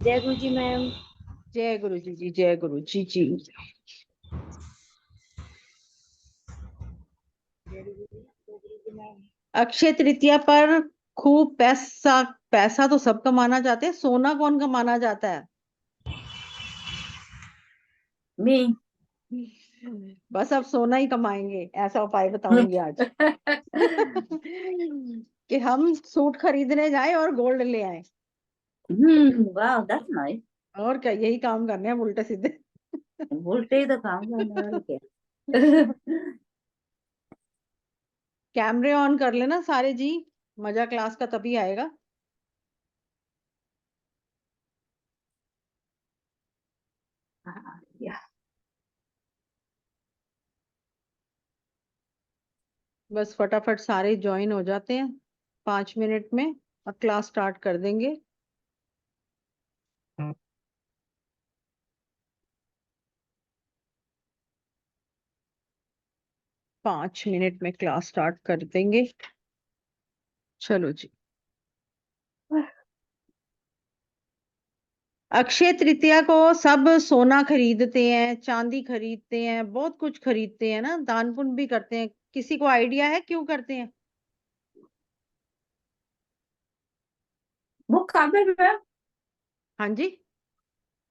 जय गुरु जी मैम। जय गुरु जी जी, जय गुरु जी जी। अक्षय तृतीया पर खूब पैसा पैसा तो सब कमाना चाहते हैं, सोना कौन कमाना चाहता है? मी बस अब सोना ही कमाएंगे, ऐसा उपाय बताऊंगी आज। कि हम सूट खरीदने जाएं और गोल्ड ले आए। वाह दैट्स नाइस। और क्या, यही काम करने हैं उल्टे सीधे। उल्टे ही तो काम करने वाले क्या। कैमरे ऑन कर लेना सारे जी, मजा क्लास का तभी आएगा। या बस फटाफट सारे ज्वाइन हो जाते हैं 5 मिनट में और क्लास स्टार्ट कर देंगे। 5 मिनट में क्लास स्टार्ट कर देंगे। चलो जी। अक्षय तृतीया को सब सोना खरीदते हैं, चांदी खरीदते हैं, बहुत कुछ खरीदते हैं ना, दान पुण्य भी करते हैं। किसी को आइडिया है क्यों करते हैं? वो कब है मैम? हाँ जी,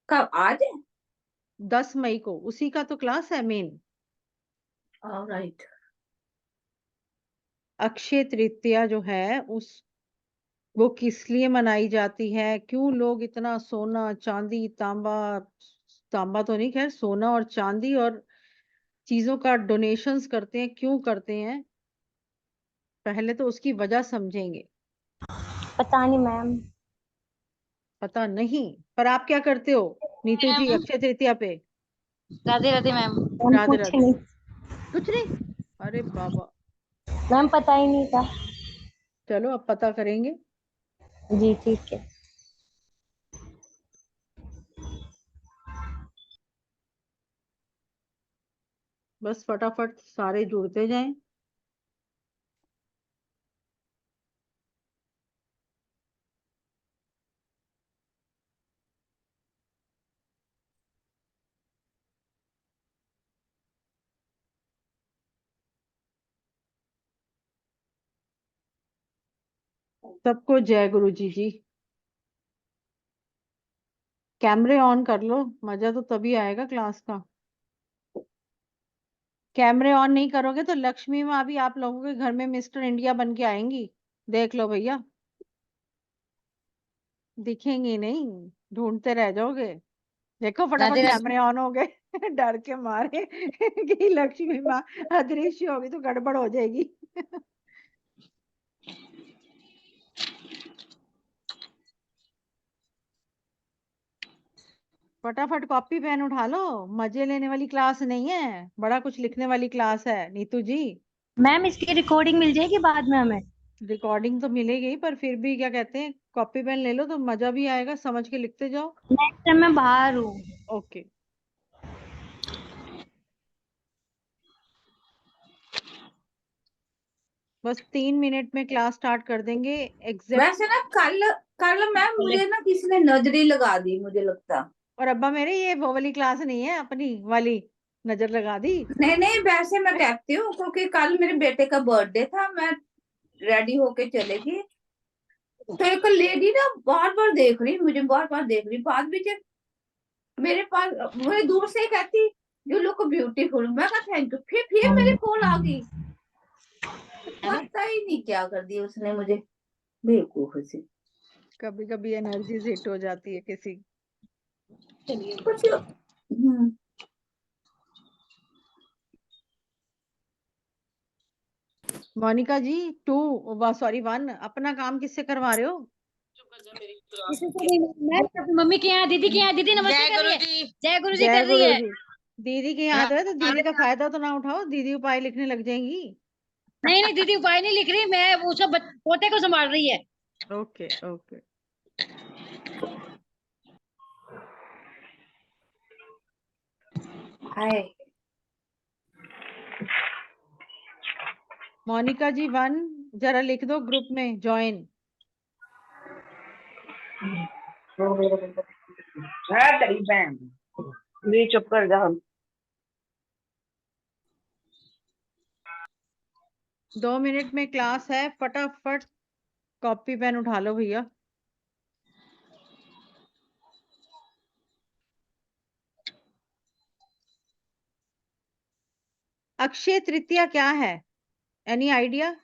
कब आज है? 10 मई को, उसी का तो क्लास है मेन। राइट। अक्षय तृतीया जो है वो किस लिए मनाई जाती है, क्यों लोग इतना सोना चांदी तांबा, तांबा तो नहीं, खैर सोना और चांदी और चीजों का डोनेशंस करते हैं, क्यों करते हैं? पहले तो उसकी वजह समझेंगे। पता नहीं मैम। पता नहीं, पर आप क्या करते हो नीतू जी मैम अक्षय तृतीया पे? राधे राधे मैम। राधे कुछ राधे। नहीं कुछ नहीं? अरे बाबा, मैम, पता ही नहीं था। चलो अब पता करेंगे। जी ठीक है। बस फटाफट सारे जुड़ते जाएं। सबको जय गुरु जी जी। कैमरे ऑन कर लो, मजा तो तभी आएगा क्लास का। कैमरे ऑन नहीं करोगे तो लक्ष्मी माँ भी आप लोगों के घर में मिस्टर इंडिया बन के आएंगी। देख लो भैया, दिखेंगी नहीं, ढूंढते रह जाओगे। देखो फटाफट राधे राधे। कैमरे ऑन हो गए। डर के मारे कि लक्ष्मी माँ अदृश्य होगी तो गड़बड़ हो जाएगी। फटाफट कॉपी पेन उठा लो, मजे लेने वाली क्लास नहीं है, बड़ा कुछ लिखने वाली क्लास है नीतू जी। मैम इसकी रिकॉर्डिंग मिल जाएगी बाद में हमें? रिकॉर्डिंग तो मिलेगी, पर फिर भी क्या कहते हैं, कॉपी पेन ले लो तो मजा भी आएगा, समझ के लिखते जाओ। नेक्स्ट टाइम मैं बाहर हूँ। ओके। बस 3 मिनट में क्लास स्टार्ट कर देंगे एग्जैक्ट। वैसे ना कल कल मैम मुझे ना किसी ने नजरी लगा दी, मुझे लगता। और अब्बा मेरे, ये वो वाली क्लास नहीं है, अपनी वाली नजर लगा दी। नहीं नहीं, वैसे मैं कहती हूँ क्योंकि कल मेरे बेटे का बर्थडे था, मैं रेडी होके चलेगी तो एक लेडी ना बार बार देख रही, मुझे बार बार देख रही, बाद में जब मेरे पास, मुझे दूर से ही कहती यू लुक ब्यूटीफुल, मैं कहा थैंक यू, फिर मेरे कॉल आ गई। है ना, पता ही नहीं क्या कर दिया उसने मुझे, बेवकूफ सी। कभी कभी एनर्जी हिट हो जाती है किसी। कुछ मोनिका जी 2, सॉरी 1, अपना काम किससे करवा रहे हो? मैं मम्मी के यहाँ, दीदी के यहाँ। दीदी नमस्ते कर रही है। जय गुरु जी जय कर रही गुरु है। जी। दीदी के यहाँ है तो दीदी का फायदा तो ना उठाओ, दीदी उपाय लिखने लग जाएंगी। नहीं नहीं दीदी उपाय नहीं लिख रही, मैं वो सब पोते को संभाल रही है। Okay okay. Hi. Monika ji 1 जरा लिख दो ग्रुप में ज्वाइन। है तेरी बहन नहीं, चुप कर जा। 2 मिनट में क्लास है, फटाफट कॉपी पेन उठा लो भैया। अक्षय तृतीया क्या है? Any idea?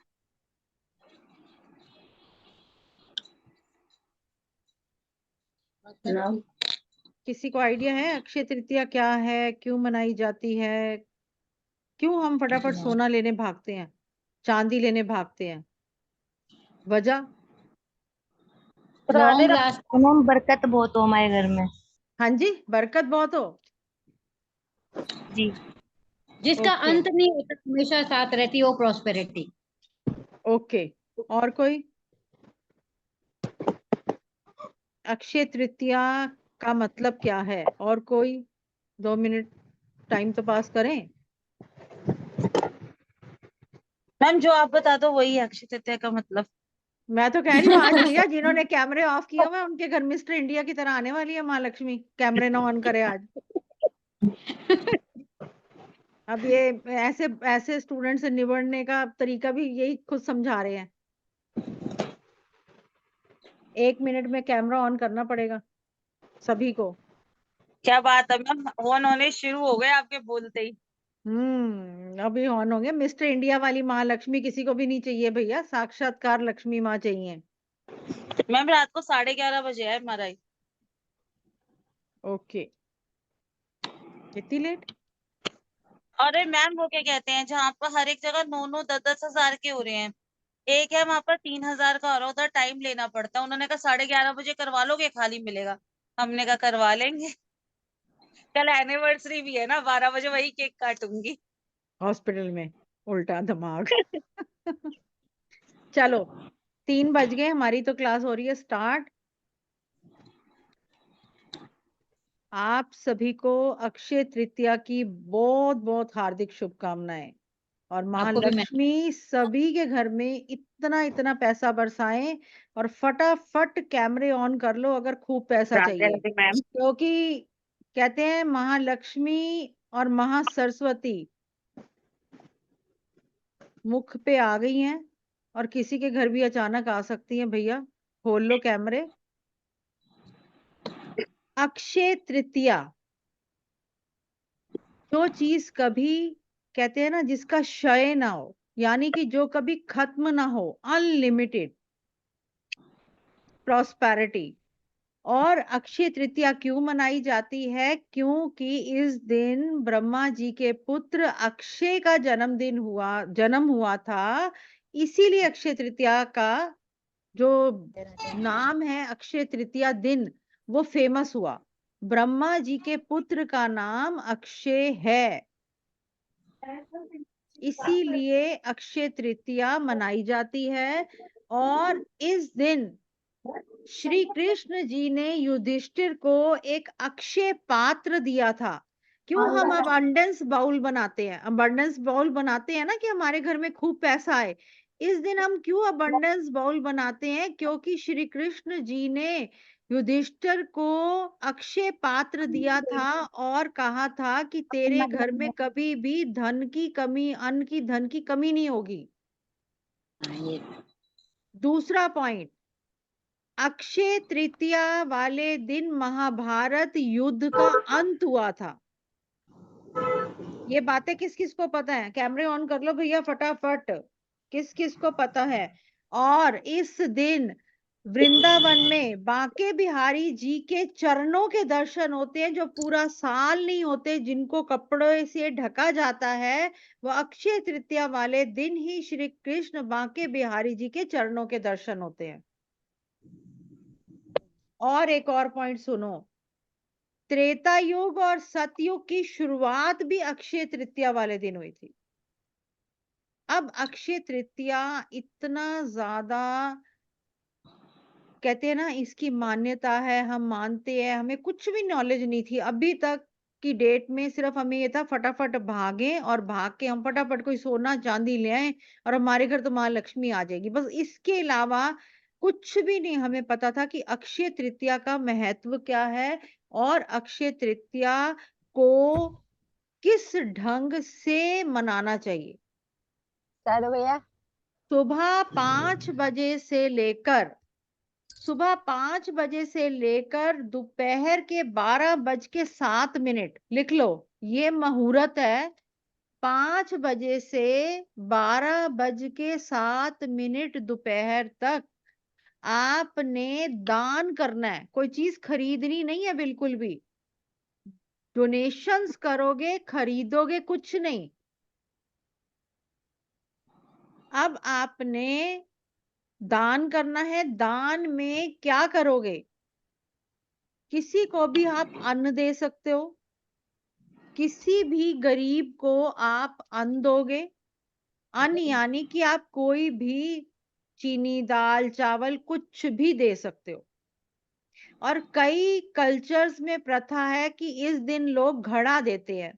किसी को आइडिया है अक्षय तृतीया क्या है, क्यों मनाई जाती है, क्यों हम फटाफट सोना लेने भागते हैं, चांदी लेने भागते हैं? वजह? Long last. मैम बरकत बहुत हो हमारे घर में। हाँ जी, बरकत बहुत हो। जी। जिसका ओके अंत नहीं होता, हमेशा साथ रहती हो, प्रॉस्पेरिटी। ओके। और कोई? अक्षय तृतीया का मतलब क्या है? और कोई? 2 मिनट टाइम तो पास करें। मैम जो आप बता दो वही है अक्षय तृतीया का मतलब। मैं तो कह रही हूँ आज भैया जिन्होंने कैमरे ऑफ किए हुए हैं उनके घर मिस्टर इंडिया की तरह आने वाली है महालक्ष्मी, कैमरे ना ऑन करे आज। अब ये ऐसे ऐसे स्टूडेंट से निबड़ने का तरीका भी यही खुद समझा रहे हैं। 1 मिनट में कैमरा ऑन करना पड़ेगा सभी को। क्या बात है मैम, ऑन होने शुरू हो गए आपके बोलते ही। अभी ऑन होंगे। मिस्टर इंडिया वाली महालक्ष्मी किसी को भी नहीं चाहिए भैया, साक्षात्कार लक्ष्मी माँ चाहिए। मैम रात को 11:30 बजे है हमारा। ओके, इतनी लेट? अरे मैम वो क्या कहते हैं, जहाँ पर हर एक जगह 9-9 10-10 हजार के हो रहे हैं, एक है वहां पर 3,000 का हो रहा है, उधर टाइम लेना पड़ता है। उन्होंने कहा 11:30 बजे करवा लोगे, खाली मिलेगा। हमने कहा करवा लेंगे। कल एनिवर्सरी भी है ना, 12 बजे वही केक काटूंगी। हॉस्पिटल में उल्टा दिमाग। चलो 3 बज गए, हमारी तो क्लास हो रही है स्टार्ट। आप सभी को अक्षय तृतीया की बहुत बहुत हार्दिक शुभकामनाएं, और आपको भी मैं। महालक्ष्मी सभी के घर में इतना इतना पैसा बरसाएं, और फटाफट कैमरे ऑन कर लो अगर खूब पैसा राधे चाहिए, राधे मैम। क्योंकि कहते हैं महालक्ष्मी और महासरस्वती मुख पे आ गई हैं, और किसी के घर भी अचानक आ सकती हैं। भैया खोल लो कैमरे। अक्षय तृतीया, जो चीज कभी कहते हैं ना जिसका क्षय ना हो, यानी कि जो कभी खत्म ना हो, अनलिमिटेड प्रॉस्पेरिटी। और अक्षय तृतीया क्यों मनाई जाती है? क्योंकि इस दिन ब्रह्मा जी के पुत्र अक्षय का जन्म हुआ था। इसीलिए अक्षय तृतीया का जो नाम है अक्षय तृतीया दिन, वो फेमस हुआ। ब्रह्मा जी के पुत्र का नाम अक्षय है, इसीलिए अक्षय तृतीया मनाई जाती है। और इस दिन श्री कृष्ण जी ने युधिष्ठिर को एक अक्षय पात्र दिया था। क्यों हम अबंडेंस बाउल बनाते हैं? अबंडेंस बाउल बनाते हैं ना कि हमारे घर में खूब पैसा आए। इस दिन हम क्यों अबंडेंस बाउल बनाते हैं? क्योंकि श्री कृष्ण जी ने युधिष्ठिर को अक्षय पात्र दिया था और कहा था कि तेरे घर में कभी भी धन की कमी, अन्न की, धन की कमी नहीं होगी। दूसरा पॉइंट, अक्षय तृतीया वाले दिन महाभारत युद्ध का अंत हुआ था। ये बातें किस किस को पता है? कैमरे ऑन कर लो भैया फटाफट, किस किस को पता है? और इस दिन वृंदावन में बांके बिहारी जी के चरणों के दर्शन होते हैं, जो पूरा साल नहीं होते, जिनको कपड़े से ढका जाता है। वो अक्षय तृतीया वाले दिन ही श्री कृष्ण बांके बिहारी जी के चरणों के दर्शन होते हैं। और एक और पॉइंट सुनो, त्रेता युग और सतयुग की शुरुआत भी अक्षय तृतीया वाले दिन हुई थी। अब अक्षय तृतीया इतना ज्यादा कहते हैं ना, इसकी मान्यता है, हम मानते हैं, हमें कुछ भी नॉलेज नहीं थी अभी तक की डेट में। सिर्फ हमें ये था फटाफट भागे, और भाग के हम फटाफट कोई सोना चांदी ले आए और हमारे घर तो महालक्ष्मी आ जाएगी, बस। इसके अलावा कुछ भी नहीं हमें पता था कि अक्षय तृतीया का महत्व क्या है और अक्षय तृतीया को किस ढंग से मनाना चाहिए। भैया सुबह 5 बजे से लेकर दोपहर के 12:07 लिख लो, ये मुहूर्त है। 5 बजे से 12:07 दोपहर तक आपने दान करना है, कोई चीज खरीदनी नहीं है बिल्कुल भी। डोनेशंस करोगे, खरीदोगे कुछ नहीं। अब आपने दान करना है। दान में क्या करोगे? किसी को भी आप अन्न दे सकते हो, किसी भी गरीब को आप अन्न दोगे। अन्न यानी कि आप कोई भी चीनी, दाल, चावल कुछ भी दे सकते हो। और कई कल्चर्स में प्रथा है कि इस दिन लोग घड़ा देते हैं।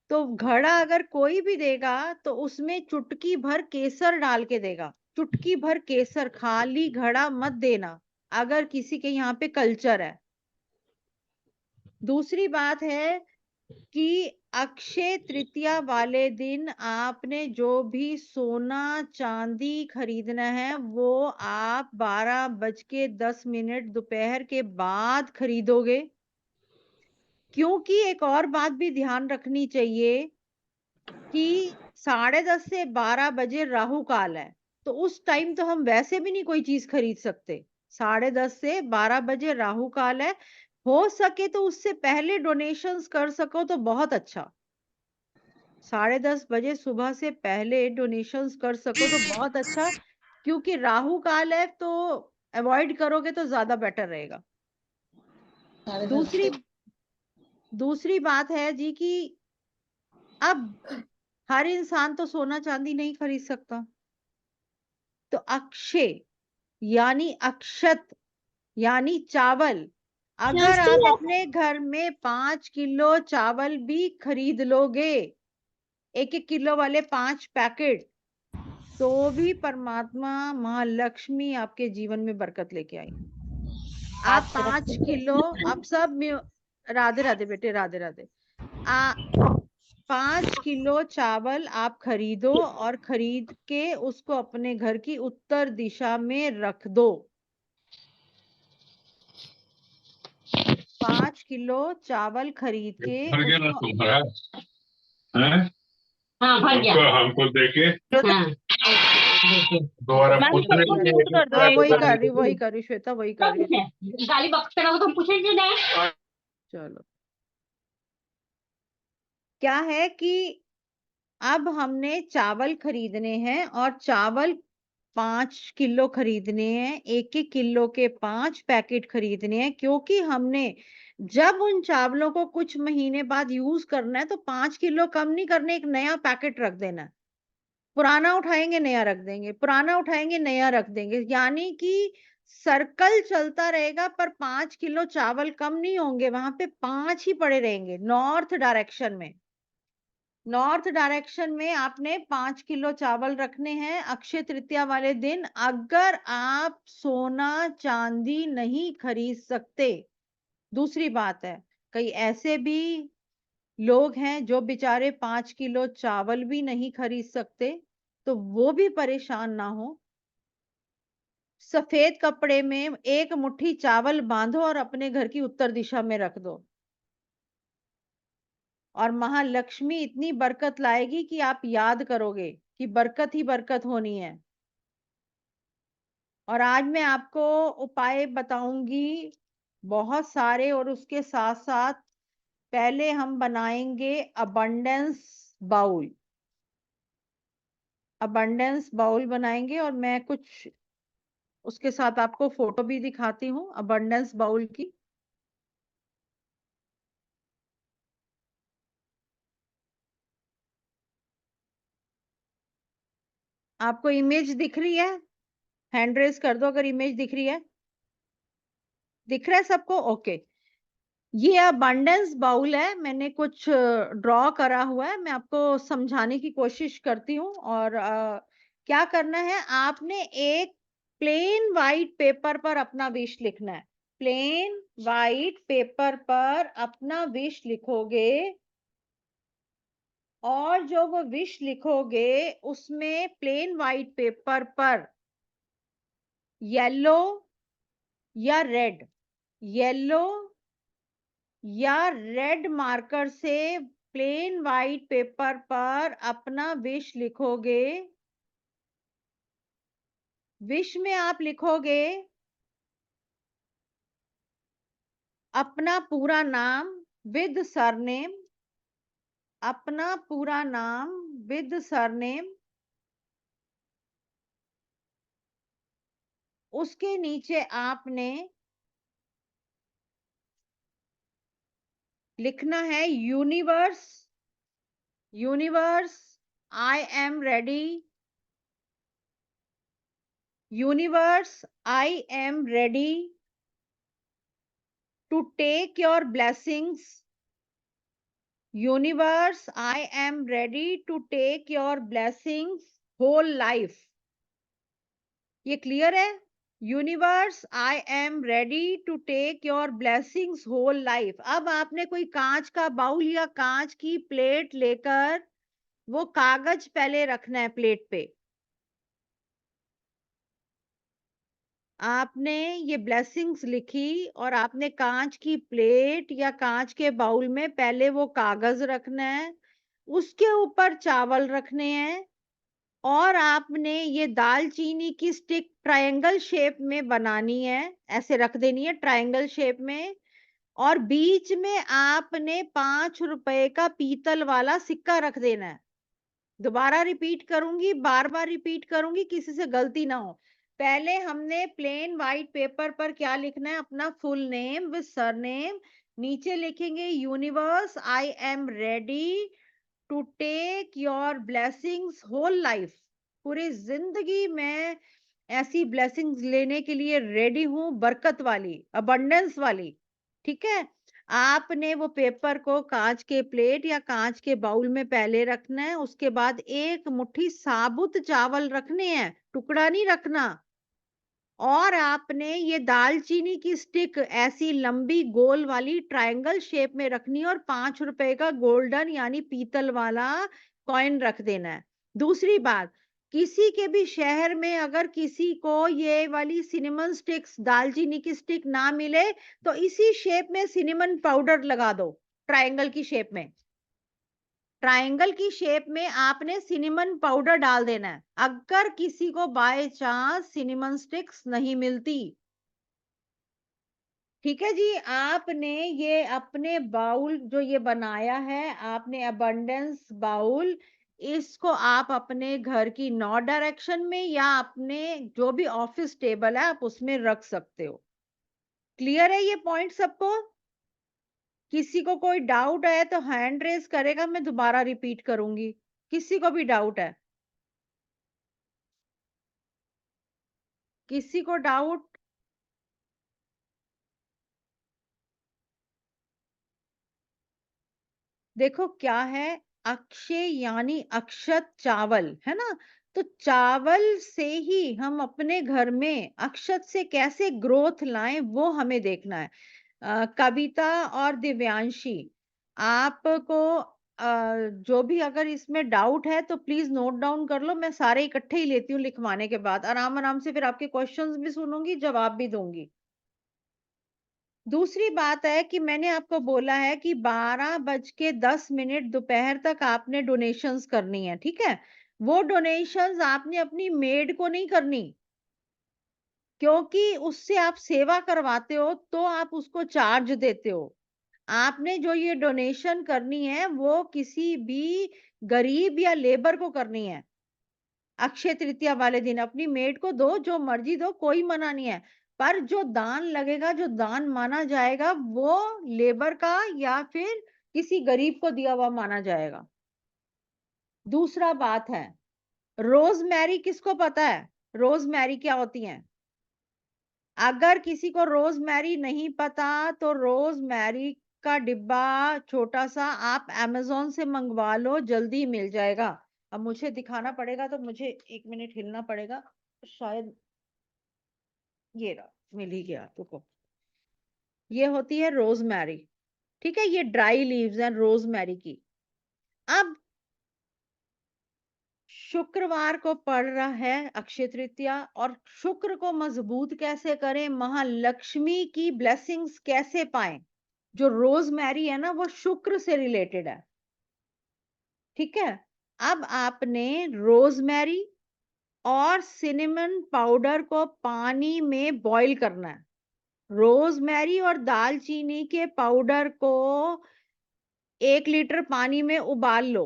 तो घड़ा अगर कोई भी देगा तो उसमें चुटकी भर केसर डाल के देगा। चुटकी भर केसर, खाली घड़ा मत देना अगर किसी के यहाँ पे कल्चर है। दूसरी बात है कि अक्षय तृतीया वाले दिन आपने जो भी सोना चांदी खरीदना है वो आप 12:10 दोपहर के बाद खरीदोगे। क्योंकि एक और बात भी ध्यान रखनी चाहिए कि 10:30 से 12 बजे राहु काल है, तो उस टाइम तो हम वैसे भी नहीं कोई चीज खरीद सकते। 10:30 से 12 बजे राहु काल है। हो सके तो उससे पहले डोनेशंस कर सको तो बहुत अच्छा। 10:30 बजे सुबह से पहले डोनेशंस कर सको तो बहुत अच्छा, क्योंकि राहु काल है तो अवॉइड करोगे तो ज्यादा बेटर रहेगा। दूसरी बात है जी कि अब हर इंसान तो सोना चांदी नहीं खरीद सकता। तो अक्षय यानी अक्षत यानी चावल, अगर आप अपने घर में 5 किलो चावल भी खरीद लोगे, 1-1 किलो वाले 5 पैकेट, तो भी परमात्मा महालक्ष्मी आपके जीवन में बरकत लेके आई। आप 5 किलो, आप सब राधे राधे बेटे, राधे राधे। 5 किलो चावल आप खरीदो और खरीद के उसको अपने घर की उत्तर दिशा में रख दो। 5 किलो चावल खरीद के भर गया ना उसको तुम्हारा हैं? हाँ भर गया। हमको देके हाँ दोबारा मैम पूछने सबको के म्यूट कर दो हाँ एक वही बार। कर रही श्वेता, वही कर रही है। गाली बक्स पे तो हम पूछेंगे ना। चलो, क्या है कि अब हमने चावल खरीदने हैं और चावल 5 किलो खरीदने हैं, 1-1 किलो के 5 पैकेट खरीदने हैं, क्योंकि हमने जब उन चावलों को कुछ महीने बाद यूज करना है तो 5 किलो कम नहीं करने, एक नया पैकेट रख देना है। पुराना उठाएंगे नया रख देंगे, पुराना उठाएंगे नया रख देंगे, यानी कि सर्कल चलता रहेगा, पर 5 किलो चावल कम नहीं होंगे, वहां पे 5 ही पड़े रहेंगे। नॉर्थ डायरेक्शन में आपने 5 किलो चावल रखने हैं अक्षय तृतीया वाले दिन, अगर आप सोना चांदी नहीं खरीद सकते। दूसरी बात है, कई ऐसे भी लोग हैं जो बेचारे 5 किलो चावल भी नहीं खरीद सकते, तो वो भी परेशान ना हो। सफेद कपड़े में 1 मुट्ठी चावल बांधो और अपने घर की उत्तर दिशा में रख दो, और महालक्ष्मी इतनी बरकत लाएगी कि आप याद करोगे कि बरकत ही बरकत होनी है। और आज मैं आपको उपाय बताऊंगी बहुत सारे, और उसके साथ साथ पहले हम बनाएंगे अबंडेंस बाउल बनाएंगे, और मैं कुछ उसके साथ आपको फोटो भी दिखाती हूँ अबंडेंस बाउल की। आपको इमेज दिख रही है? हैंड रेज कर दो अगर इमेज दिख रही है। दिख रहा है सबको? ओके। ये अबंडेंस बाउल है, मैंने कुछ ड्रॉ करा हुआ है, मैं आपको समझाने की कोशिश करती हूँ। और क्या करना है, आपने एक प्लेन वाइट पेपर पर अपना विश लिखना है। प्लेन वाइट पेपर पर अपना विश लिखोगे और जो वो विश लिखोगे उसमें प्लेन वाइट पेपर पर येलो या रेड, येलो या रेड मार्कर से प्लेन वाइट पेपर पर अपना विश लिखोगे। विश में आप लिखोगे अपना पूरा नाम विद सरनेम, अपना पूरा नाम विद सरनेम। उसके नीचे आपने लिखना है universe, universe I am ready, universe I am ready to take your blessings, universe I am ready to take your blessings whole life. ये क्लियर है? Universe I am ready to take your blessings whole life. अब आपने कोई कांच का bowl या कांच की प्लेट लेकर वो कागज पहले रखना है प्लेट पे। आपने ये ब्लेसिंग्स लिखी और आपने कांच की प्लेट या कांच के बाउल में पहले वो कागज रखना है, उसके ऊपर चावल रखने हैं और आपने ये दालचीनी की स्टिक ट्रायंगल शेप में बनानी है, ऐसे रख देनी है ट्रायंगल शेप में। और बीच में आपने 5 रुपए का पीतल वाला सिक्का रख देना है। दोबारा रिपीट करूंगी, बार बार रिपीट करूंगी, किसी से गलती ना हो। पहले हमने प्लेन वाइट पेपर पर क्या लिखना है? अपना फुल नेम विद सरनेम। नीचे लिखेंगे universe I am ready to take your blessings whole life. पूरी जिंदगी में ऐसी ब्लेसिंग्स लेने के लिए रेडी हूं, बरकत वाली, अबंडेंस वाली। ठीक है? आपने वो पेपर को कांच के प्लेट या कांच के बाउल में पहले रखना है। उसके बाद एक मुट्ठी साबुत चावल रखने हैं, टुकड़ा नहीं रखना। और आपने ये दालचीनी की स्टिक ऐसी लंबी गोल वाली ट्रायंगल शेप में रखनी है और 5 रुपए का गोल्डन यानी पीतल वाला कॉइन रख देना है। दूसरी बात, किसी के भी शहर में अगर किसी को ये वाली सिनेमन स्टिक्स, दालचीनी की स्टिक ना मिले तो इसी शेप में सिनेमन पाउडर लगा दो। ट्रायंगल की शेप में, ट्रायंगल की शेप में आपने सिनेमन पाउडर डाल देना है अगर किसी को बाय चांस सिनेमन स्टिक्स नहीं मिलती। ठीक है जी? आपने ये अपने बाउल जो ये बनाया है, आपने अबंडेंस बाउल, इसको आप अपने घर की 9 डायरेक्शन में या अपने जो भी ऑफिस टेबल है आप उसमें रख सकते हो। क्लियर है ये पॉइंट सबको? किसी को कोई डाउट है तो हैंड रेज करेगा, मैं दोबारा रिपीट करूंगी। किसी को भी डाउट है? किसी को डाउट? देखो क्या है, अक्षय यानी अक्षत चावल है ना, तो चावल से ही हम अपने घर में अक्षत से कैसे ग्रोथ लाएं वो हमें देखना है। कविता और दिव्यांशी, आपको जो भी अगर इसमें डाउट है तो प्लीज नोट डाउन कर लो। मैं सारे इकट्ठे ही लेती हूँ लिखवाने के बाद, आराम आराम से फिर आपके क्वेश्चंस भी सुनूंगी, जवाब भी दूंगी। दूसरी बात है कि मैंने आपको बोला है कि 12:10 दोपहर तक आपने डोनेशंस करनी है। ठीक है? वो डोनेशंस आपने अपनी मेड को नहीं करनी, क्योंकि उससे आप सेवा करवाते हो तो आप उसको चार्ज देते हो। आपने जो ये डोनेशन करनी है वो किसी भी गरीब या लेबर को करनी है। अक्षय तृतीया वाले दिन अपनी मेड को दो, जो मर्जी दो, कोई मना नहीं है, पर जो दान लगेगा, जो दान माना जाएगा वो लेबर का या फिर किसी गरीब को दिया हुआ माना जाएगा। दूसरा बात है, रोजमेरी, किसको पता है रोजमेरी क्या होती है? अगर किसी को रोजमेरी नहीं पता तो रोजमेरी का डिब्बा छोटा सा आप अमेज़न से मंगवा लो, जल्दी मिल जाएगा। अब मुझे दिखाना पड़ेगा तो मुझे 1 मिनट हिलना पड़ेगा, शायद ये रहा, मिल ही गया तुमको। ये होती है रोजमेरी, ठीक है, ये ड्राई लीव्स हैं रोजमेरी की। अब शुक्रवार को पड़ रहा है अक्षय तृतीया, और शुक्र को मजबूत कैसे करें, महालक्ष्मी की ब्लेसिंग्स कैसे पाएं। जो रोजमेरी है ना वो शुक्र से रिलेटेड है, ठीक है। अब आपने रोजमेरी और सिनेमन पाउडर को पानी में बॉईल करना है। रोजमेरी और दालचीनी के पाउडर को 1 लीटर पानी में उबाल लो।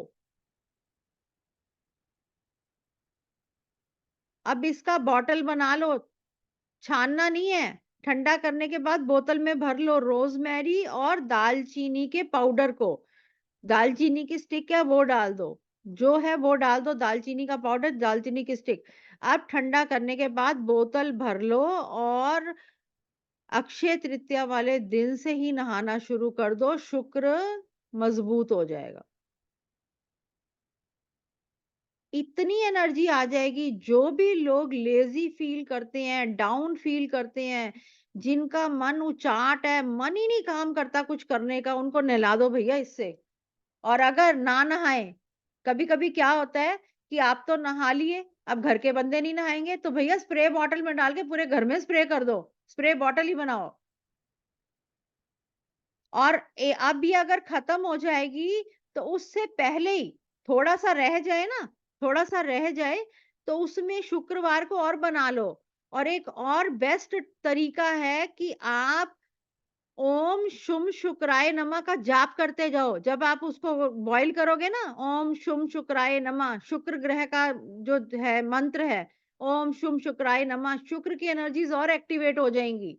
अब इसका बॉटल बना लो, छानना नहीं है, ठंडा करने के बाद बोतल में भर लो रोजमेरी और दालचीनी के पाउडर को। दालचीनी की स्टिक है वो डाल दो, जो है वो डाल दो, दालचीनी का पाउडर, दालचीनी की स्टिक। अब ठंडा करने के बाद बोतल भर लो और अक्षय तृतीया वाले दिन से ही नहाना शुरू कर दो, शुक्र मजबूत हो जाएगा। इतनी एनर्जी आ जाएगी, जो भी लोग लेजी फील करते हैं, डाउन फील करते हैं, जिनका मन उचाट है, मन ही नहीं काम करता कुछ करने का, उनको नहला दो भैया इससे। और अगर ना नहाए, कभी कभी क्या होता है कि आप तो नहा लिए, अब घर के बंदे नहीं नहाएंगे, तो भैया स्प्रे बॉटल में डाल के पूरे घर में स्प्रे कर दो, स्प्रे बॉटल ही बनाओ। और अब भी अगर खत्म हो जाएगी तो उससे पहले ही थोड़ा सा रह जाए ना, थोड़ा सा रह जाए तो उसमें शुक्रवार को और बना लो। और एक और बेस्ट तरीका है कि आप ओम शुम शुक्राय नमः का जाप करते जाओ। जब आप उसको बॉईल करोगे ना, ओम शुम शुक्राय नमः, शुक्र ग्रह का जो है मंत्र है, ओम शुम शुक्राय नमः, शुक्र की एनर्जीज और एक्टिवेट हो जाएंगी।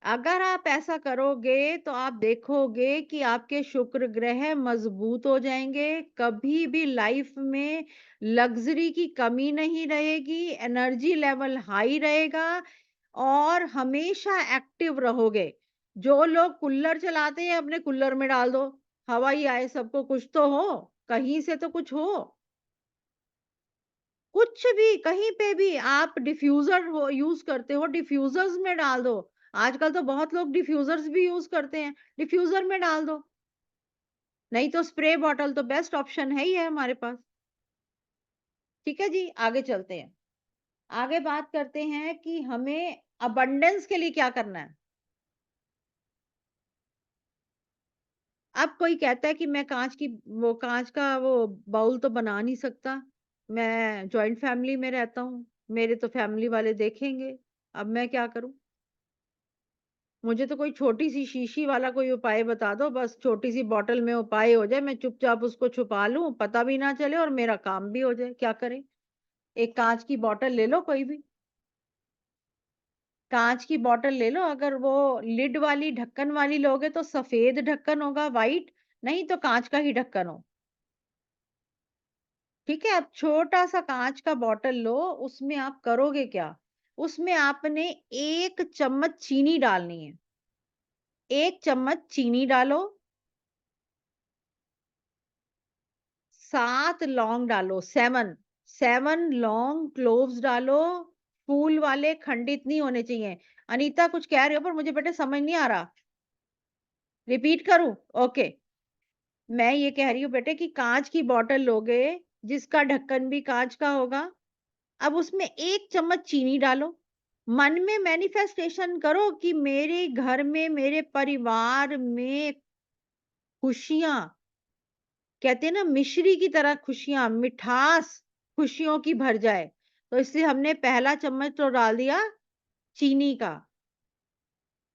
अगर आप ऐसा करोगे तो आप देखोगे कि आपके शुक्र ग्रह मजबूत हो जाएंगे, कभी भी लाइफ में लग्जरी की कमी नहीं रहेगी, एनर्जी लेवल हाई रहेगा और हमेशा एक्टिव रहोगे। जो लोग कूलर चलाते हैं अपने कूलर में डाल दो, हवा ही आए, सबको कुछ तो हो, कहीं से तो कुछ हो। कुछ भी कहीं पे भी आप डिफ्यूजर हो यूज करते हो, डिफ्यूजर्स में डाल दो। आजकल तो बहुत लोग डिफ्यूजर्स भी यूज करते हैं, डिफ्यूजर में डाल दो। नहीं तो स्प्रे बॉटल तो बेस्ट ऑप्शन है ही है हमारे पास। ठीक है जी, आगे चलते हैं। आगे बात करते हैं कि हमें अबंडेंस के लिए क्या करना है। अब कोई कहता है कि मैं कांच का वो बाउल तो बना नहीं सकता, मैं जॉइंट फैमिली में रहता हूँ, मेरे तो फैमिली वाले देखेंगे, अब मैं क्या करूं। मुझे तो कोई छोटी सी शीशी वाला कोई उपाय बता दो, बस छोटी सी बॉटल में उपाय हो जाए, मैं चुपचाप उसको छुपा लूं, पता भी ना चले और मेरा काम भी हो जाए। क्या करें? एक कांच की बॉटल ले लो, कोई भी कांच की बॉटल ले लो। अगर वो लिड वाली ढक्कन वाली लोगे तो सफेद ढक्कन होगा, वाइट, नहीं तो कांच का ही ढक्कन हो। ठीक है, अब छोटा सा कांच का बॉटल लो, उसमें आप करोगे क्या, उसमें आपने 1 चम्मच चीनी डालनी है। 1 चम्मच चीनी डालो, 7 लौंग डालो, 7 लौंग क्लोव्स डालो, फूल वाले, खंडित नहीं होने चाहिए। अनीता कुछ कह रहे हो पर मुझे बेटे समझ नहीं आ रहा, रिपीट करूं? ओके, मैं ये कह रही हूँ बेटे कि कांच की बोतल लोगे जिसका ढक्कन भी कांच का होगा, अब उसमें 1 चम्मच चीनी डालो। मन में मैनिफेस्टेशन करो कि मेरे घर में, मेरे परिवार में खुशियां, कहते हैं ना मिश्री की तरह खुशियां, मिठास खुशियों की भर जाए। तो इसलिए हमने पहला चम्मच तो डाल दिया चीनी का।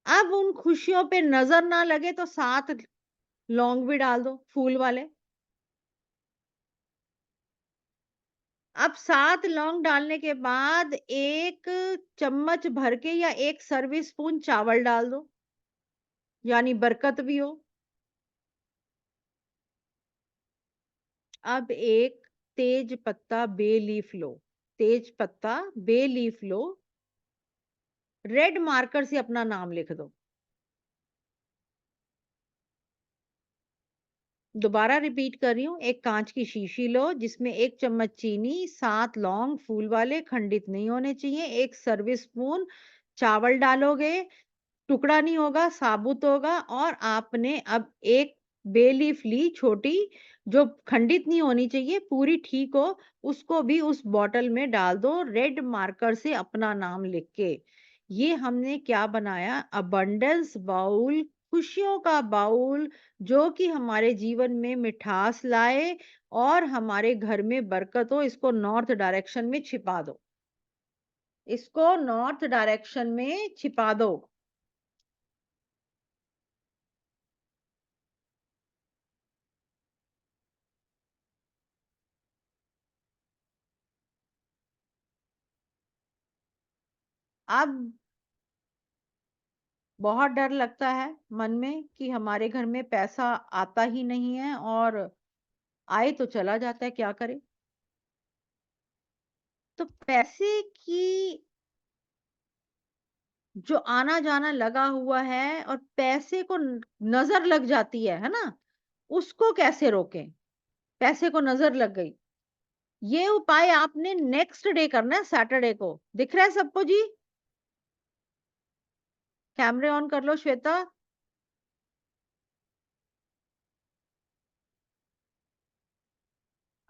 अब उन खुशियों पे नजर ना लगे तो 7 लौंग भी डाल दो, फूल वाले। अब 7 लौंग डालने के बाद 1 चम्मच भर के या 1 सर्विस स्पून चावल डाल दो, यानी बरकत भी हो। अब एक तेज पत्ता बे लीफ लो, तेज पत्ता बे लीफ लो, रेड मार्कर से अपना नाम लिख दो। दोबारा रिपीट कर रही हूँ, एक कांच की शीशी लो जिसमें 1 चम्मच चीनी, 7 लौंग फूल वाले खंडित नहीं होने चाहिए, 1 सर्विस स्पून चावल डालोगे, टुकड़ा नहीं होगा, साबुत होगा, और आपने अब एक बे लीफ ली छोटी, जो खंडित नहीं होनी चाहिए, पूरी ठीक हो, उसको भी उस बॉटल में डाल दो रेड मार्कर से अपना नाम लिख के। ये हमने क्या बनाया? अबंडेंस बाउल, खुशियों का बाउल, जो कि हमारे जीवन में मिठास लाए और हमारे घर में बरकत हो। इसको नॉर्थ डायरेक्शन में छिपा दो, इसको नॉर्थ डायरेक्शन में छिपा दो। अब बहुत डर लगता है मन में कि हमारे घर में पैसा आता ही नहीं है, और आए तो चला जाता है, क्या करें? तो पैसे की जो आना जाना लगा हुआ है और पैसे को नजर लग जाती है ना, उसको कैसे रोकें? पैसे को नजर लग गई, ये उपाय आपने नेक्स्ट डे करना है, सैटरडे को। दिख रहा है सबको जी? कैमरे ऑन कर लो श्वेता।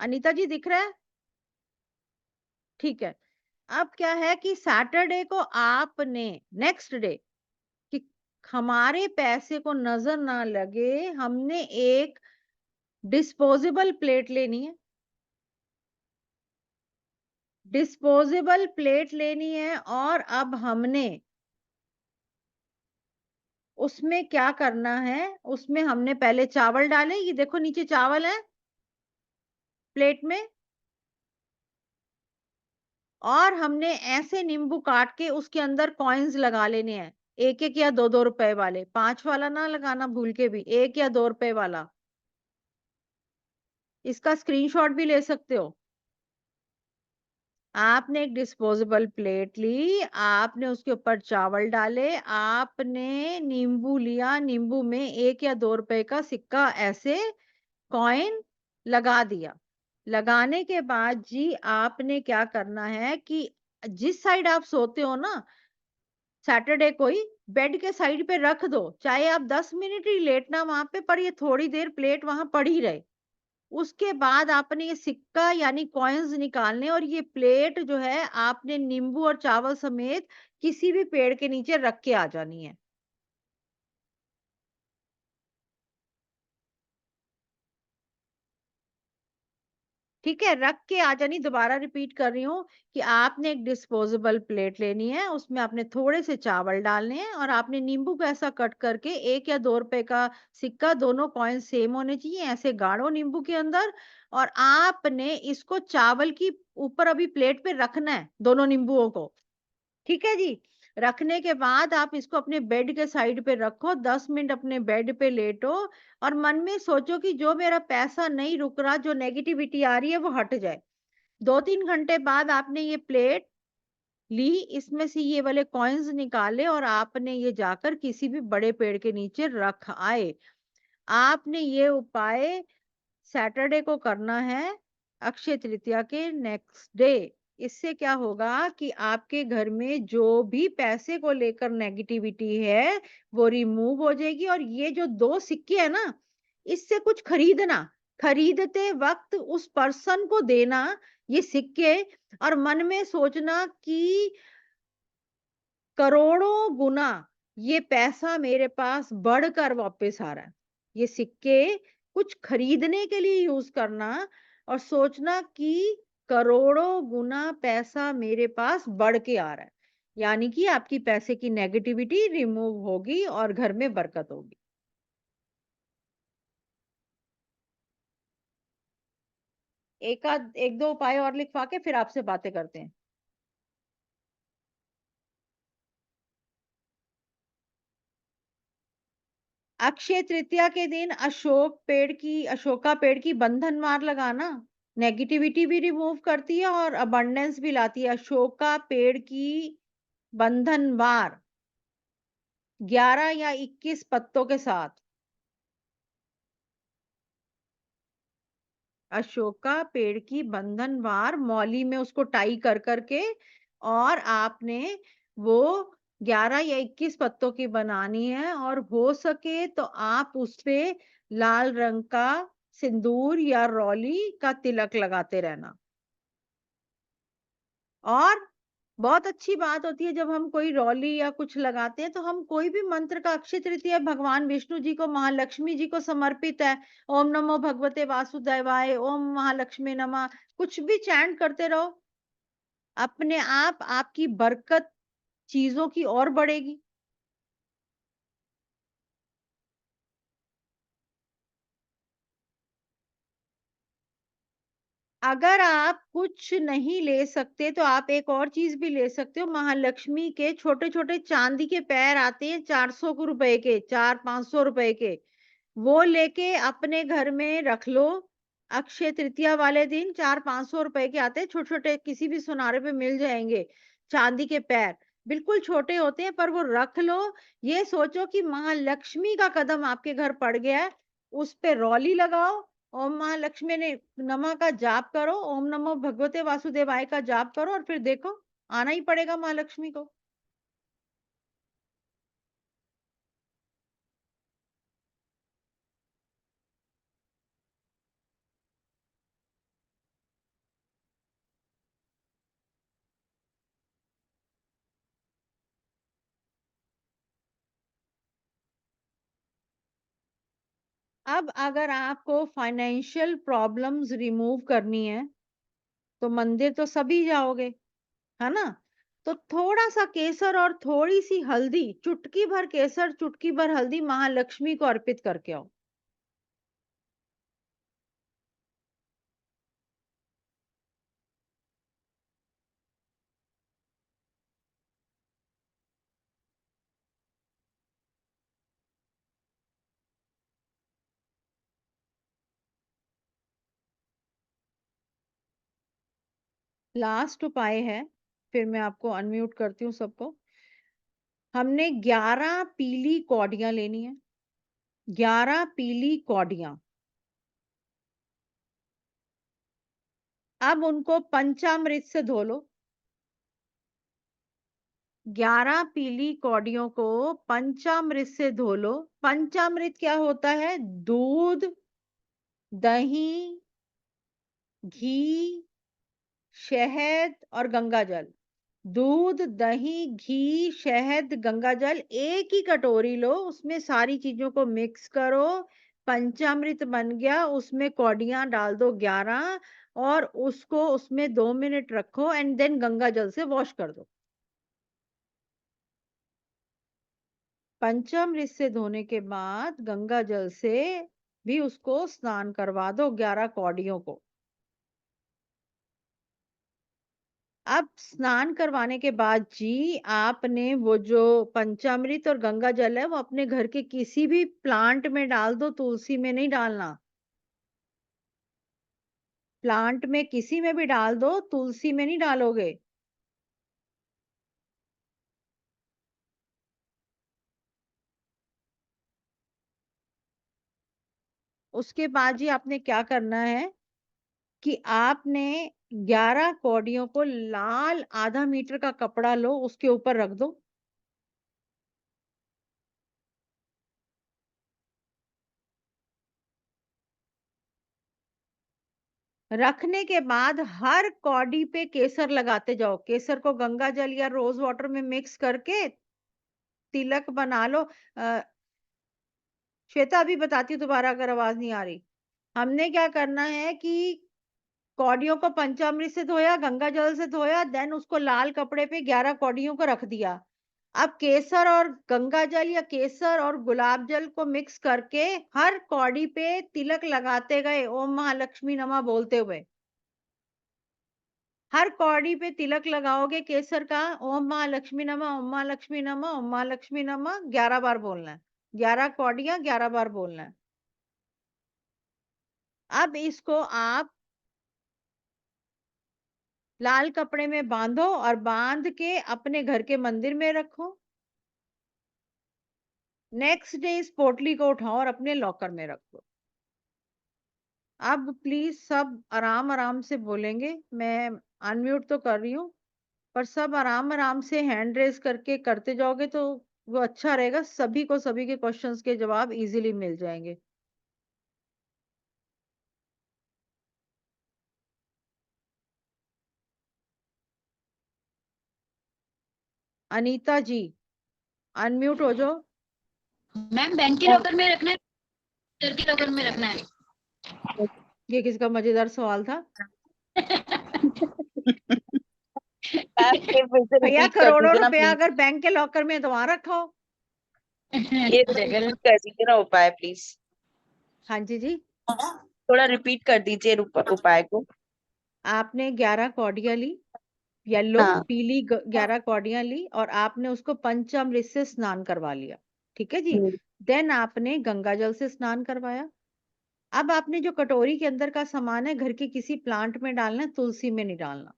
अनीता जी दिख रहा है? ठीक है। अब क्या है कि सैटरडे को आपने, नेक्स्ट डे, कि हमारे पैसे को नजर ना लगे, हमने एक डिस्पोजेबल प्लेट लेनी है, डिस्पोजेबल प्लेट लेनी है, और अब हमने उसमें क्या करना है? उसमें हमने पहले चावल डाले, ये देखो नीचे चावल है प्लेट में, और हमने ऐसे नींबू काट के उसके अंदर कॉइन्स लगा लेने हैं, 1-1 या 2-2 रुपए वाले, 5 वाला ना लगाना भूल के भी, 1 या 2 रुपए वाला। इसका स्क्रीनशॉट भी ले सकते हो। आपने एक डिस्पोजेबल प्लेट ली, आपने उसके ऊपर चावल डाले, आपने नींबू लिया, नींबू में 1 या 2 रुपए का सिक्का ऐसे कॉइन लगा दिया। लगाने के बाद जी आपने क्या करना है कि जिस साइड आप सोते हो ना, सैटरडे को ही बेड के साइड पे रख दो, चाहे आप 10 मिनट ही लेटना वहां पे, पर ये थोड़ी देर प्लेट वहां पड़ी रहे। उसके बाद आपने ये सिक्का यानी कॉइन्स निकालने, और ये प्लेट जो है आपने नींबू और चावल समेत किसी भी पेड़ के नीचे रख के आ जानी है। ठीक है, रख के आ जानी। दोबारा रिपीट कर रही हूँ कि आपने एक डिस्पोजेबल प्लेट लेनी है, उसमें आपने थोड़े से चावल डालने हैं, और आपने नींबू को ऐसा कट करके 1 या 2 रुपए का सिक्का, दोनों कॉइन सेम होने चाहिए, ऐसे गाढ़ो नींबू के अंदर, और आपने इसको चावल की ऊपर अभी प्लेट पे रखना है, दोनों नींबुओं को। ठीक है जी? रखने के बाद आप इसको अपने बेड के साइड पे रखो, 10 मिनट अपने बेड पे लेटो, और मन में सोचो कि जो मेरा पैसा नहीं रुक रहा, जो नेगेटिविटी आ रही है वो हट जाए। 2-3 घंटे बाद आपने ये प्लेट ली, इसमें से ये वाले कॉइन्स निकाले, और आपने ये जाकर किसी भी बड़े पेड़ के नीचे रख आए। आपने ये उपाय सैटरडे को करना है, अक्षय तृतीया के नेक्स्ट डे। इससे क्या होगा कि आपके घर में जो भी पैसे को लेकर नेगेटिविटी है वो रिमूव हो जाएगी। और ये जो 2 सिक्के है ना, इससे कुछ खरीदना, खरीदते वक्त उस पर्सन को देना ये सिक्के, और मन में सोचना कि करोड़ों गुना ये पैसा मेरे पास बढ़कर वापस आ रहा है। ये सिक्के कुछ खरीदने के लिए यूज करना, और सोचना कि करोड़ों गुना पैसा मेरे पास बढ़ के आ रहा है, यानी कि आपकी पैसे की नेगेटिविटी रिमूव होगी और घर में बरकत होगी। एक दो उपाय और लिखवा के फिर आपसे बातें करते हैं। अक्षय तृतीया के दिन अशोका पेड़ की बंधन मार लगाना नेगेटिविटी भी रिमूव करती है और अबंडेंस भी लाती है। अशोका पेड़ की बंधन मार 11 या 21 पत्तों के साथ अशोका पेड़ की बंधनवार मौली में उसको टाई कर करके, और आपने वो 11 या 21 पत्तों की बनानी है, और हो सके तो आप उस पे लाल रंग का सिंदूर या रौली का तिलक लगाते रहना। और बहुत अच्छी बात होती है जब हम कोई रौली या कुछ लगाते हैं तो हम कोई भी मंत्र का, अक्षय तृतीया भगवान विष्णु जी को, महालक्ष्मी जी को समर्पित है। ओम नमो भगवते वासुदेवाय, ओम महालक्ष्मी नमः, कुछ भी चैंट करते रहो, अपने आप आपकी बरकत चीजों की और बढ़ेगी। अगर आप कुछ नहीं ले सकते तो आप एक और चीज भी ले सकते हो। महालक्ष्मी के छोटे छोटे चांदी के पैर आते हैं 400 रुपए के, 400-500 रुपए के, वो लेके अपने घर में रख लो। अक्षय तृतीया वाले दिन 400-500 रुपए के आते हैं, छोटे छोटे, किसी भी सुनारे पे मिल जाएंगे। चांदी के पैर बिल्कुल छोटे होते हैं, पर वो रख लो। ये सोचो कि महालक्ष्मी का कदम आपके घर पड़ गया है, उस पे रौली लगाओ, ओम महालक्ष्मी ने नमः का जाप करो, ओम नमो भगवते वासुदेवाय का जाप करो, और फिर देखो आना ही पड़ेगा महालक्ष्मी को। अब अगर आपको फाइनेंशियल प्रॉब्लम्स रिमूव करनी है तो मंदिर तो सभी जाओगे, है ना? तो थोड़ा सा केसर और थोड़ी सी हल्दी, चुटकी भर केसर, चुटकी भर हल्दी महालक्ष्मी को अर्पित करके आओ। लास्ट उपाय है, फिर मैं आपको अनम्यूट करती हूँ सबको। हमने 11 पीली कौडियां लेनी है, 11 पीली कौडियां। अब उनको पंचामृत से धो लो। 11 पीली कौडियों को पंचामृत से धो लो। पंचामृत क्या होता है? दूध, दही, घी, शहद और गंगा जल। दूध, दही, घी, शहद, गंगा जल एक ही कटोरी लो, उसमें सारी चीजों को मिक्स करो, पंचामृत बन गया। उसमें कौडियां डाल दो 11, और उसको उसमें 2 मिनट रखो, एंड देन गंगा जल से वॉश कर दो। पंचामृत से धोने के बाद गंगा जल से भी उसको स्नान करवा दो 11 कौडियों को। अब स्नान करवाने के बाद जी, आपने वो जो पंचामृत और गंगा जल है वो अपने घर के किसी भी प्लांट में डाल दो, तुलसी में नहीं डालना। प्लांट में किसी में भी डाल दो, तुलसी में नहीं डालोगे। उसके बाद जी आपने क्या करना है कि आपने 11 कौडियों को लाल आधा मीटर का कपड़ा लो, उसके ऊपर रख दो। रखने के बाद हर कौडी पे केसर लगाते जाओ। केसर को गंगा जल या रोज वाटर में मिक्स करके तिलक बना लो। श्वेता अभी बताती हूँ दोबारा अगर आवाज नहीं आ रही। हमने क्या करना है कि कौडियों को पंचामृत से धोया, गंगा जल से धोया, देन उसको लाल कपड़े पे 11 कौडियों को रख दिया। अब केसर और गंगा जल या केसर और गुलाब जल को मिक्स करके हर कौड़ी पे तिलक लगाते गए, ओम महालक्ष्मी नमः बोलते हुए। हर कौड़ी पे तिलक लगाओगे केसर का, ओम महालक्ष्मी नमः, ओम महालक्ष्मी नमः, ओम महालक्ष्मी नमः 11 बार बोलना है। 11 कौड़ियां 11 बार बोलना है। अब इसको आप लाल कपड़े में बांधो और बांध के अपने घर के मंदिर में रखो। नेक्स्ट डे इस पोटली को उठाओ और अपने लॉकर में रखो। अब प्लीज सब आराम आराम से बोलेंगे। मैं अनम्यूट तो कर रही हूँ, पर सब आराम आराम से हैंड रेज करके करते जाओगे तो वो अच्छा रहेगा। सभी को सभी के क्वेश्चंस के जवाब इजीली मिल जाएंगे। अनीता जी अनम्यूट हो जाओ। मैम बैंक के लॉकर में रखना है, घर के लॉकर में रखना है? ये किसका मजेदार सवाल था? मैम फिर से भैया रिपीट कर करोड़ों दीजिए ना रुपया प्लीज। अगर बैंक के लॉकर में है तो वहां रखो। ये रिपीट कर दीजिए ना उपाय प्लीज। हाँ जी। थोड़ा रिपीट कर दीजिए उपाय को। आपने 11 कौड़ियां ली, येलो हाँ। पीली 11 कौड़ियां ली और आपने उसको पंचामृत से स्नान करवा लिया। ठीक है जी। देन आपने गंगा जल से स्नान करवाया। अब आपने जो कटोरी के अंदर का सामान है घर के किसी प्लांट में डालना है, तुलसी में नहीं डालना।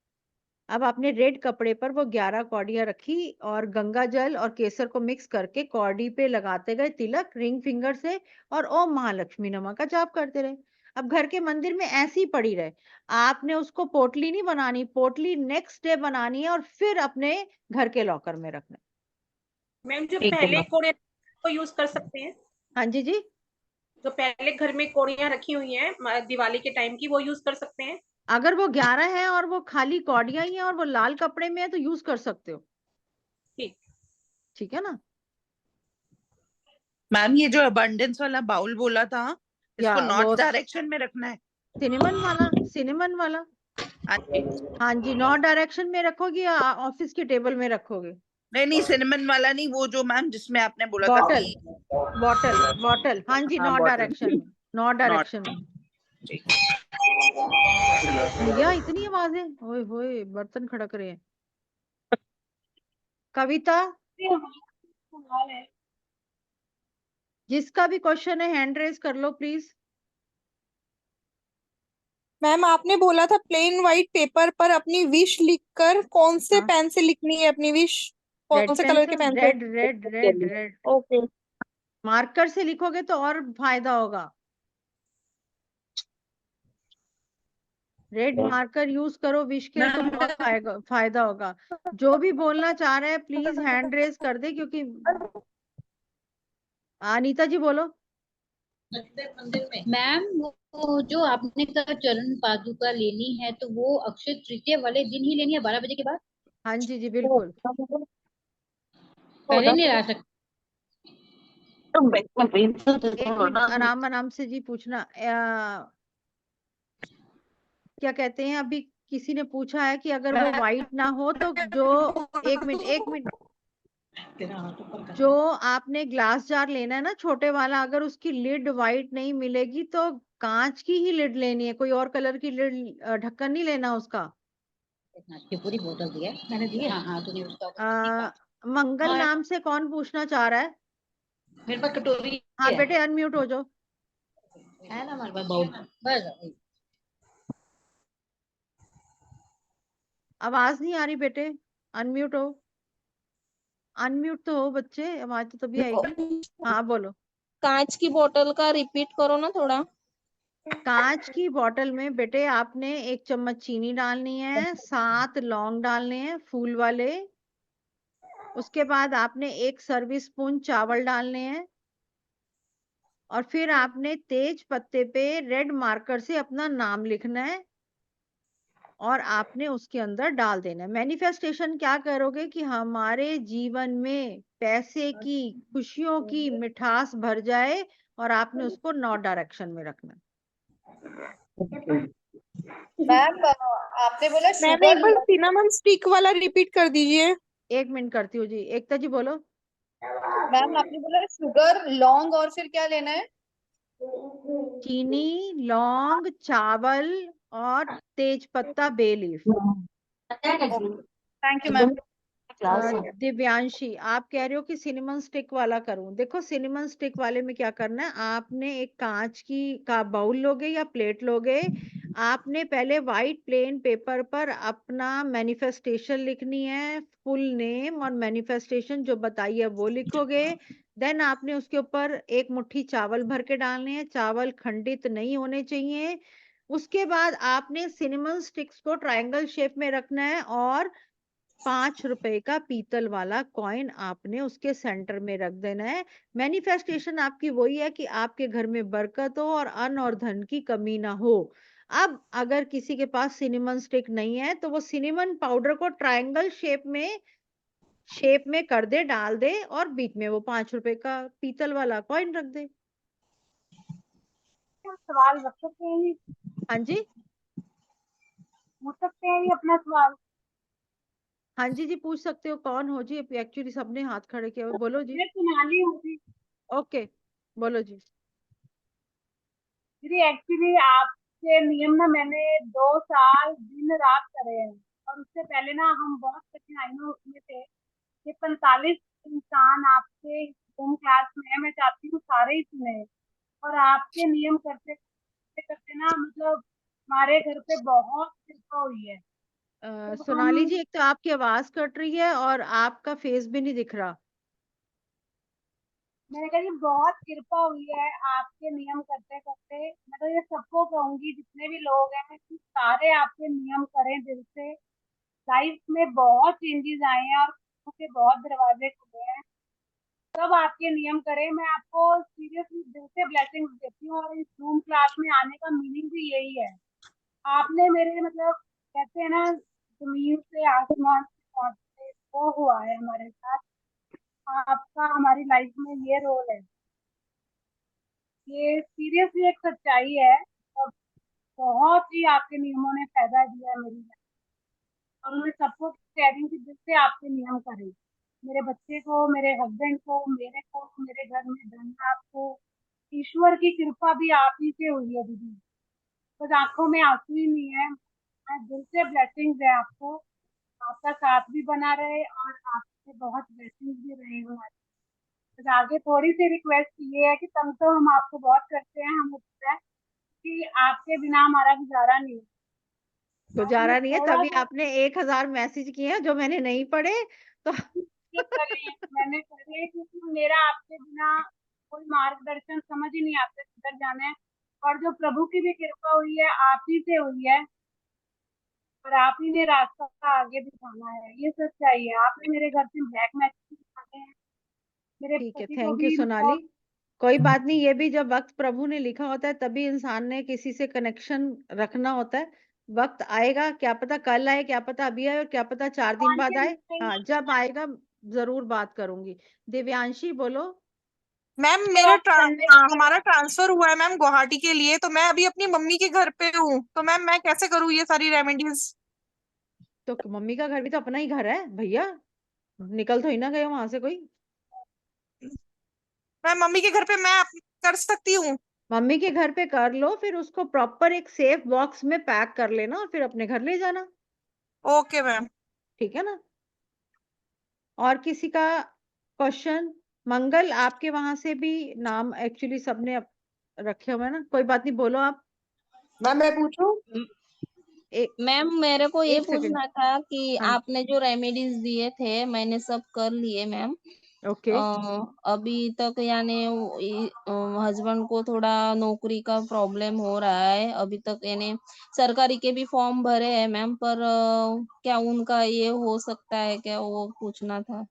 अब आपने रेड कपड़े पर वो 11 कौड़ियां रखी और गंगा जल और केसर को मिक्स करके कौड़ी पे लगाते गए तिलक रिंग फिंगर से और ओम महालक्ष्मी नमः का जाप करते रहे। अब घर के मंदिर में ऐसी पड़ी रहे। आपने उसको पोटली नहीं बनानी, पोटली नेक्स्ट डे बनानी है और फिर अपने घर के लॉकर में रखना है। मैम जो ठीक है पहले मैम। कोड़े को यूज कर सकते हैं? हाँ जी। जो पहले घर में कोड़ियां रखी हुई हैं दिवाली के टाइम की, वो यूज कर सकते हैं? अगर वो 11 है और वो खाली कौड़ियां ही है और वो लाल कपड़े में है तो यूज कर सकते हो। ठीक। ठीक है ना? मैम ये जो अबंडेंस वाला बाउल बोला था, या इसको वो नॉर्थ डायरेक्शन में रखना है? सिनेमन वाला हाँ जी। नॉर्थ डायरेक्शन में रखोगे या ऑफिस के टेबल में रखोगे? नहीं सिनेमन वाला नहीं, वो जो मैम जिसमें आपने बोला था बॉटल कि बॉटल हाँ जी। हाँ नॉर्थ बॉटल। डायरेक्शन में, नॉर्थ डायरेक्शन में। भैया इतनी आवाजें, ओए होए बर्तन खड़क रहे हैं। कविता जिसका भी क्वेश्चन है हैंड रेज कर लो प्लीज। मैम आपने बोला था प्लेन व्हाइट पेपर पर अपनी विश लिखकर, कौन से हाँ। पेन से लिखनी है अपनी विश? रेड कौन से कलर के पेंसिल, पेन से? रेड। ओके। मार्कर से लिखोगे तो और फायदा होगा। रेड मार्कर यूज करो विश के लिए तो बहुत फायदा होगा। जो भी बोलना चाह रहे हैं प्लीज हैंड रेज कर दे, क्योंकि अनीता जी बोलो। मैम वो जो आपने कहा चरण पादुका लेनी है, तो वो अक्षय तृतीया वाले दिन ही लेनी है, 12 बजे के बाद? हाँ जी बिल्कुल। पहले नहीं ला सकते? एक मिनट आराम आराम से जी पूछना। क्या कहते हैं, अभी किसी ने पूछा है कि अगर वो व्हाइट ना हो तो जो एक मिनट जो आपने ग्लास जार लेना है ना छोटे वाला, अगर उसकी लिड व्हाइट नहीं मिलेगी तो कांच की ही लिड लेनी है, कोई और कलर की लिड ढक्कन नहीं लेना उसका। पूरी बोतल दी है मैंने, दी है। हाँ तो नहीं उसका मंगल नाम से कौन पूछना चाह रहा है? मेरे पास कटोरी हाँ बेटे अनम्यूट हो जाओ। है ना हमारे पास बाउल। बस आवाज नहीं आ रही बेटे, अनम्यूट हो। अनम्यूट तो हो बच्चे, आवाज तो तभी आएगी। हाँ बोलो। कांच की बोतल का रिपीट करो ना थोड़ा। कांच की बोतल में बेटे आपने 1 चम्मच चीनी डालनी है, 7 लौंग डालने हैं फूल वाले। उसके बाद आपने 1 सर्विस स्पून चावल डालने हैं और फिर आपने तेज पत्ते पे रेड मार्कर से अपना नाम लिखना है और आपने उसके अंदर डाल देना है। मैनिफेस्टेशन क्या करोगे कि हमारे जीवन में पैसे की, खुशियों की मिठास भर जाए और आपने उसको नॉर्थ डायरेक्शन में रखना है। मैम आपने बोला मैम एक शुगर। बार सिनेमन स्टिक वाला रिपीट कर दीजिए। 1 मिनट करती हूँ जी। एकता जी बोलो। मैम आपने बोला शुगर, लौंग और फिर क्या लेना है? चीनी, लौंग, चावल और तेज पत्ता, bay leaf. Thank you ma'am. Divyanshi आप कह रहे हो कि सिनेमन स्टिक वाला करूं। देखो सिनेमन स्टिक वाले में क्या करना है, आपने एक कांच की का बाउल लोगे या प्लेट लोगे। आपने पहले व्हाइट प्लेन पेपर पर अपना मैनिफेस्टेशन लिखनी है, फुल नेम और मैनिफेस्टेशन जो बताइए वो लिखोगे। देन आपने उसके ऊपर एक मुट्ठी चावल भर के डालने हैं, चावल खंडित नहीं होने चाहिए। उसके बाद आपने सिनेमन स्टिक्स को ट्रायंगल शेप में रखना है और 5 रुपए का पीतल वाला कॉइन आपने उसके सेंटर में रख देना है। मैनिफेस्टेशन आपकी वही है कि आपके घर में बरकत हो और अन्न और धन की कमी ना हो। अब अगर किसी के पास सिनेमन स्टिक नहीं है तो वो सिनेमन पाउडर को ट्रायंगल शेप में कर दे, डाल दे और बीच में वो 5 रुपए का पीतल वाला कॉइन रख दे। सवाल रख सकते हैं जी? हाँ जी, पूछ सकते हैं जी अपना सवाल? हाँ जी पूछ सकते हो। कौन हो जी? एक्चुअली सबने हाथ खड़े किए हुए। बोलो जी। मैं सोनाली हूँ जी। ओके, बोलो जी। जी एक्चुअली आपके नियम ना मैंने 2 साल दिन रात करे हैं, और उससे पहले ना हम बहुत कठिनाइयों में थे। ये 45 इंसान आपके होम क्लास में है, मैं चाहती हूँ सारे ही सुने। और आपके नियम करते करते ना मतलब हमारे घर पे बहुत कृपा हुई है। तो सोनाली जी, एक तो आपकी आवाज कट रही है और आपका फेस भी नहीं दिख रहा। मैंने कहा जी बहुत कृपा हुई है आपके नियम करते करते। मैं तो ये सबको कहूंगी जितने भी लोग हैं कि सारे आपके नियम करें दिल से। लाइफ में बहुत चेंजेस आए हैं और के बहुत दरवाजे खुले हैं। सब आपके नियम करें। मैं आपको सीरियसली दिल से ब्लेसिंग्स देती हूँ, और इस जूम क्लास में आने का मीनिंग भी यही है। आपने मेरे मतलब कहते हैं ना जमीन से आसमान से पहुंचते, वो हुआ है हमारे साथ। आपका हमारी लाइफ में ये रोल है, ये सीरियसली एक सच्चाई है। और बहुत ही आपके नियमों ने फायदा दिया है मेरी लाइफ। और मैं सबको कह रही हूँ कि दिल से आपके नियम करें। मेरे बच्चे को, मेरे हस्बैंड को, मेरे घर में धन आपको। ईश्वर की कृपा भी आप ही से हुई है दीदी, बस आंखों में आंसू ही नहीं है। मैं दिल से ब्लेसिंग्स है आपको। आपका साथ भी बना रहे और आपसे बहुत ब्लेसिंग्स भी रहे हमारे। बस आगे थोड़ी सी रिक्वेस्ट ये है कि तंग तो हम आपको बहुत करते हैं, हम है कि आपके बिना हमारा गुजारा नहीं है। गुजारा नहीं है, थोड़ा तभी सा आपने 1000 मैसेज किए हैं जो मैंने नहीं पढ़े तो मैंने करे क्योंकि मेरा आपके बिना कोई मार्गदर्शन समझ ही नहीं आता किधर जाना है। और जो प्रभु की भी कृपा हुई है आप ही से हुई है, और आप ही ने रास्ता आगे दिखाना है। ये सच्चाई है। आपने मेरे घर से ब्लैक मैसेज दिखाते हैं, मेरे ठीक है, पति को थैंक यू भी सोनाली। कोई बात नहीं, ये भी जब वक्त प्रभु ने लिखा होता है तभी इंसान ने किसी से कनेक्शन रखना होता है। वक्त आएगा, क्या पता कल आए, क्या पता अभी आए और क्या पता 4 दिन बाद आए। हाँ, जब आएगा जरूर बात करूंगी। दिव्यांशी बोलो। मैम हमारा ट्रांसफर हुआ है मैम गुवाहाटी के लिए, तो मैं अभी अपनी मम्मी के घर पे हूँ, तो मैम मैं कैसे करूँ ये सारी रेमेडीज? तो मम्मी का घर भी तो अपना ही घर है भैया, निकल तो ही ना गए वहां से कोई। मैम मम्मी के घर पे मैं कर सकती हूँ? मम्मी के घर पे कर लो, फिर उसको प्रॉपर एक सेफ बॉक्स में पैक कर लेना और फिर अपने घर ले जाना। Okay ma'am. ठीक है ना? और किसी का क्वेश्चन? मंगल, आपके वहां से भी नाम एक्चुअली सबने रखे हुए हैं ना, कोई बात नहीं, बोलो आप। मैम मैं पूछूं? मैम मेरे को ये एक सेकंड। पूछना था कि हाँ, आपने जो रेमेडीज दिए थे मैंने सब कर लिए मैम। ओके। अभी तक यानी हस्बैंड को थोड़ा नौकरी का प्रॉब्लम हो रहा है, अभी तक यानी सरकारी के भी फॉर्म भरे हैं मैम, पर क्या उनका ये हो सकता है क्या, वो पूछना था।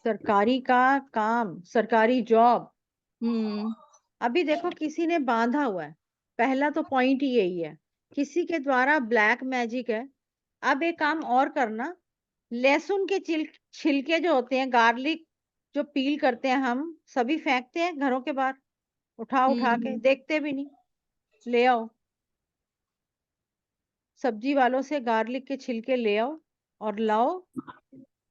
सरकारी का काम, सरकारी जॉब। हम्म। अभी देखो किसी ने बांधा हुआ है, पहला तो पॉइंट ही यही है, किसी के द्वारा ब्लैक मैजिक है। अब एक काम और करना, लहसुन के छिलके जो होते हैं, गार्लिक जो पील करते हैं, हम सभी फेंकते हैं घरों के बाहर, उठा उठा के, देखते भी नहीं। ले आओ, सब्जी वालों से गार्लिक के छिलके ले आओ और लाओ,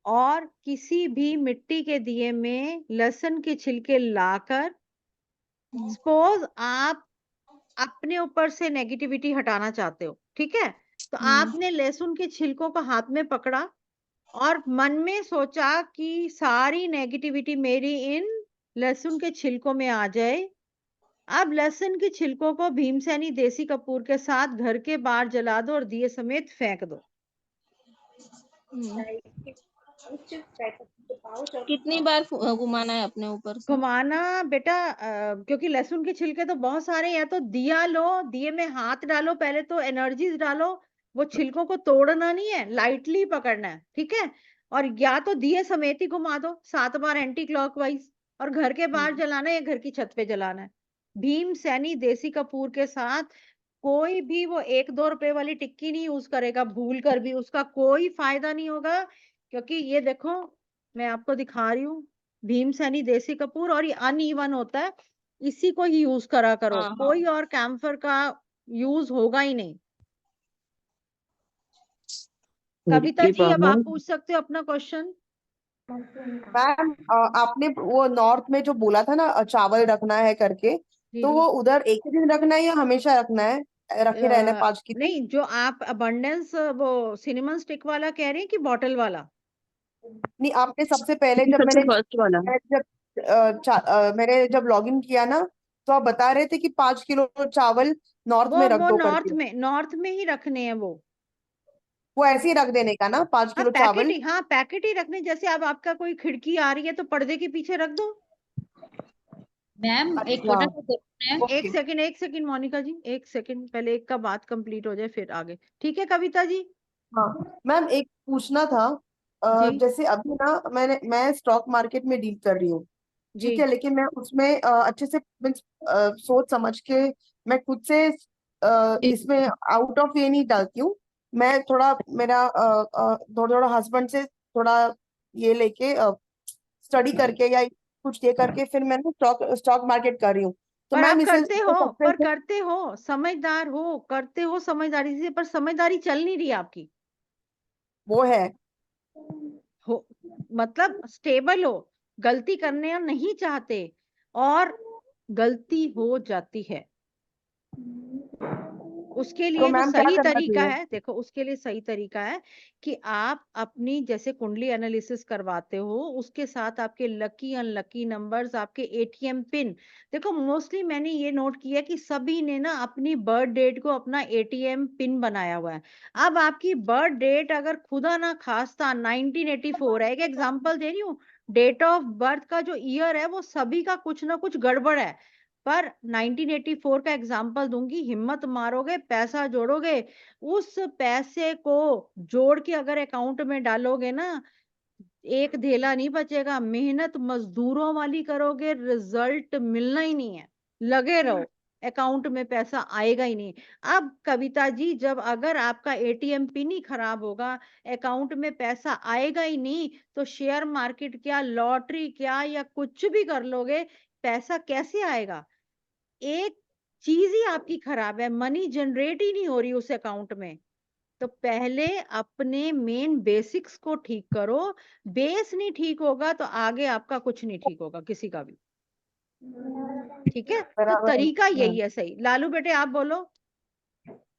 और किसी भी मिट्टी के दिए में लहसुन के छिलके लाकर, सपोज आप अपने ऊपर से नेगेटिविटी हटाना चाहते हो, ठीक है, तो आपने लहसुन के छिलकों को हाथ में पकड़ा और मन में सोचा कि सारी नेगेटिविटी मेरी इन लहसुन के छिलकों में आ जाए। अब लहसुन के छिलकों को भीमसेनी देसी कपूर के साथ घर के बाहर जला दो और दिए समेत फेंक दो। कितनी बार घुमाना है अपने ऊपर से? घुमाना बेटा क्योंकि लहसुन के छिलके तो बहुत सारे हैं, या तो दिया लो, दिए में हाथ डालो, पहले तो एनर्जीज डालो, वो छिलकों को तोड़ना नहीं है, लाइटली पकड़ना है, ठीक है। और या तो दिए समेत ही घुमा दो 7 बार एंटी क्लॉकवाइज, और घर के बाहर जलाना है या घर की छत पे जलाना है। भीम सैनी देसी कपूर के साथ कोई भी वो 1-2 रुपए वाली टिक्की नहीं यूज करेगा, भूल कर भी उसका कोई फायदा नहीं होगा। क्योंकि ये देखो मैं आपको दिखा रही हूँ, भीम सैनी देसी कपूर, और ये अनइवन होता है, इसी को ही यूज करा करो, हाँ हाँ कोई और कैम्फर का यूज होगा ही नहीं। कविता जी अब आप पूछ सकते हो अपना क्वेश्चन। मैम आपने वो नॉर्थ में जो बोला था ना चावल रखना है करके, जी तो जी वो उधर एक ही दिन रखना है या हमेशा रखना है, रखे रहना है 5 किलो? नहीं, जो आप अबंडेंस वो सिनेमन स्टिक वाला कह रहे हैं कि बॉटल वाला? नहीं, आपने सबसे पहले जब सबसे फर्स्ट वाला। मैंने जब लॉगिन किया ना, तो आप बता रहे थे कि 5 किलो चावल नॉर्थ में रख वो दो करके। नॉर्थ में ही रखने हैं वो ऐसे ही रख देने का ना 5 हाँ किलो चावल? पैकेट ही रखने, जैसे अब आपका कोई खिड़की आ रही है तो पर्दे के पीछे रख दो। मैम एक अच्छा, छोटा सा क्वेश्चन है। ओके। एक सेकंड मोनिका जी, एक सेकंड, पहले एक का बात कंप्लीट हो जाए फिर आगे, ठीक है कविता जी? हाँ मैम, एक पूछना था। जी जैसे अभी ना मैं स्टॉक मार्केट में डील कर रही हूँ, जी ठीक है, लेकिन मैं उसमें अच्छे से सोच समझ के मैं खुद से इसमें आउट ऑफ ये नहीं डालती हूँ। मैं थोड़ा मेरा थोड़ा थोड़ा हस्बैंड से थोड़ा ये लेके स्टडी करके या कुछ ये करके फिर मैं स्टॉक स्टॉक मार्केट कर रही हूँ। तो पर मैम आप इसे करते हो समझदार हो, करते हो समझदारी से, पर समझदारी चल नहीं रही आपकी। वो है। हो मतलब स्टेबल हो, गलती करने नहीं चाहते और गलती हो जाती है। उसके तो लिए जो मैम क्या सही करना तरीका चाहिए? है, देखो उसके लिए सही तरीका है कि आप अपनी जैसे कुंडली एनालिसिस करवाते हो, उसके साथ आपके लकी अनलकी नंबर्स, आपके एटीएम पिन। देखो मोस्टली मैंने ये नोट किया कि सभी ने ना अपनी बर्थ डेट को अपना एटीएम पिन बनाया हुआ है। अब आपकी बर्थ डेट अगर खुदा ना खास्ता 1984 है, एक एग्जांपल दे रही हूँ, डेट ऑफ बर्थ का जो ईयर है वो सभी का कुछ ना कुछ गड़बड़ है, पर 1984 का एग्जाम्पल दूंगी, हिम्मत मारोगे पैसा जोड़ोगे, उस पैसे को जोड़ के अगर अकाउंट में डालोगे ना, एक धेला नहीं बचेगा, मेहनत मजदूरों वाली करोगे, रिजल्ट मिलना ही नहीं है, लगे रहो, अकाउंट में पैसा आएगा ही नहीं। अब कविता जी, जब अगर आपका एटीएम पिन ही खराब होगा, अकाउंट में पैसा आएगा ही नहीं, तो शेयर मार्केट क्या, लॉटरी क्या, या कुछ भी कर लोगे, पैसा कैसे आएगा? एक चीज ही आपकी खराब है, मनी जनरेट ही नहीं हो रही उस अकाउंट में। तो पहले अपने मेन बेसिक्स को ठीक करो, बेस नहीं ठीक होगा तो आगे आपका कुछ नहीं ठीक होगा किसी का भी, ठीक है? तो बराबर तरीका है। यही है सही। लालू बेटे आप बोलो।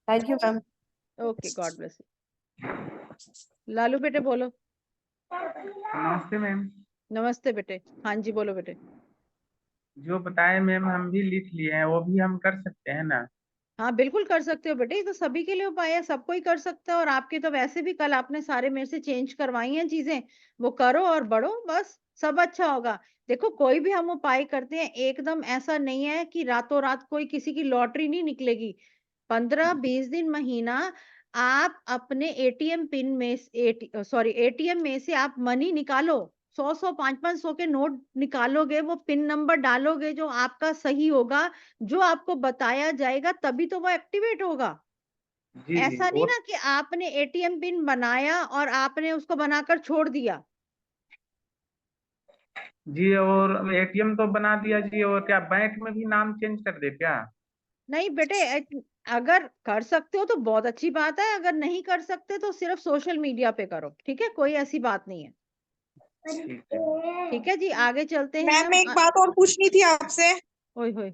Thank you ma'am. Okay, God bless you. Lalu बेटे बोलो। नमस्ते मैम। नमस्ते बेटे, हाँ जी बोलो बेटे। जो बताए मैम हम भी लिख लिए हैं, वो भी हम कर सकते हैं ना? हाँ बिल्कुल कर सकते हो बेटे, ये तो सभी के लिए उपाय है, सबको ही कर सकते हो। और आपके तो वैसे भी कल आपने सारे मेरे से चेंज करवाई हैं चीजें, वो करो और बढ़ो, बस सब अच्छा होगा। देखो कोई भी हम उपाय करते हैं एकदम ऐसा नहीं है कि रातों रात कोई किसी की लॉटरी नहीं निकलेगी। 15-20 दिन, महीना आप अपने एटीएम पिन में एटीएम में से आप मनी निकालो, 100-100 500-500 के नोट निकालोगे, वो पिन नंबर डालोगे जो आपका सही होगा, जो आपको बताया जाएगा, तभी तो वो एक्टिवेट होगा। जी ऐसा नहीं वो ना कि आपने एटीएम पिन बनाया और आपने उसको बनाकर छोड़ दिया। जी, और एटीएम तो बना दिया जी, और क्या बैंक में भी नाम चेंज कर दे क्या? नहीं बेटे, अगर कर सकते हो तो बहुत अच्छी बात है, अगर नहीं कर सकते तो सिर्फ सोशल मीडिया पे करो, ठीक है? कोई ऐसी बात नहीं है, ठीक है जी? आगे चलते हैं मैम हम। एक बात और पूछनी थी आपसे। ओए होए,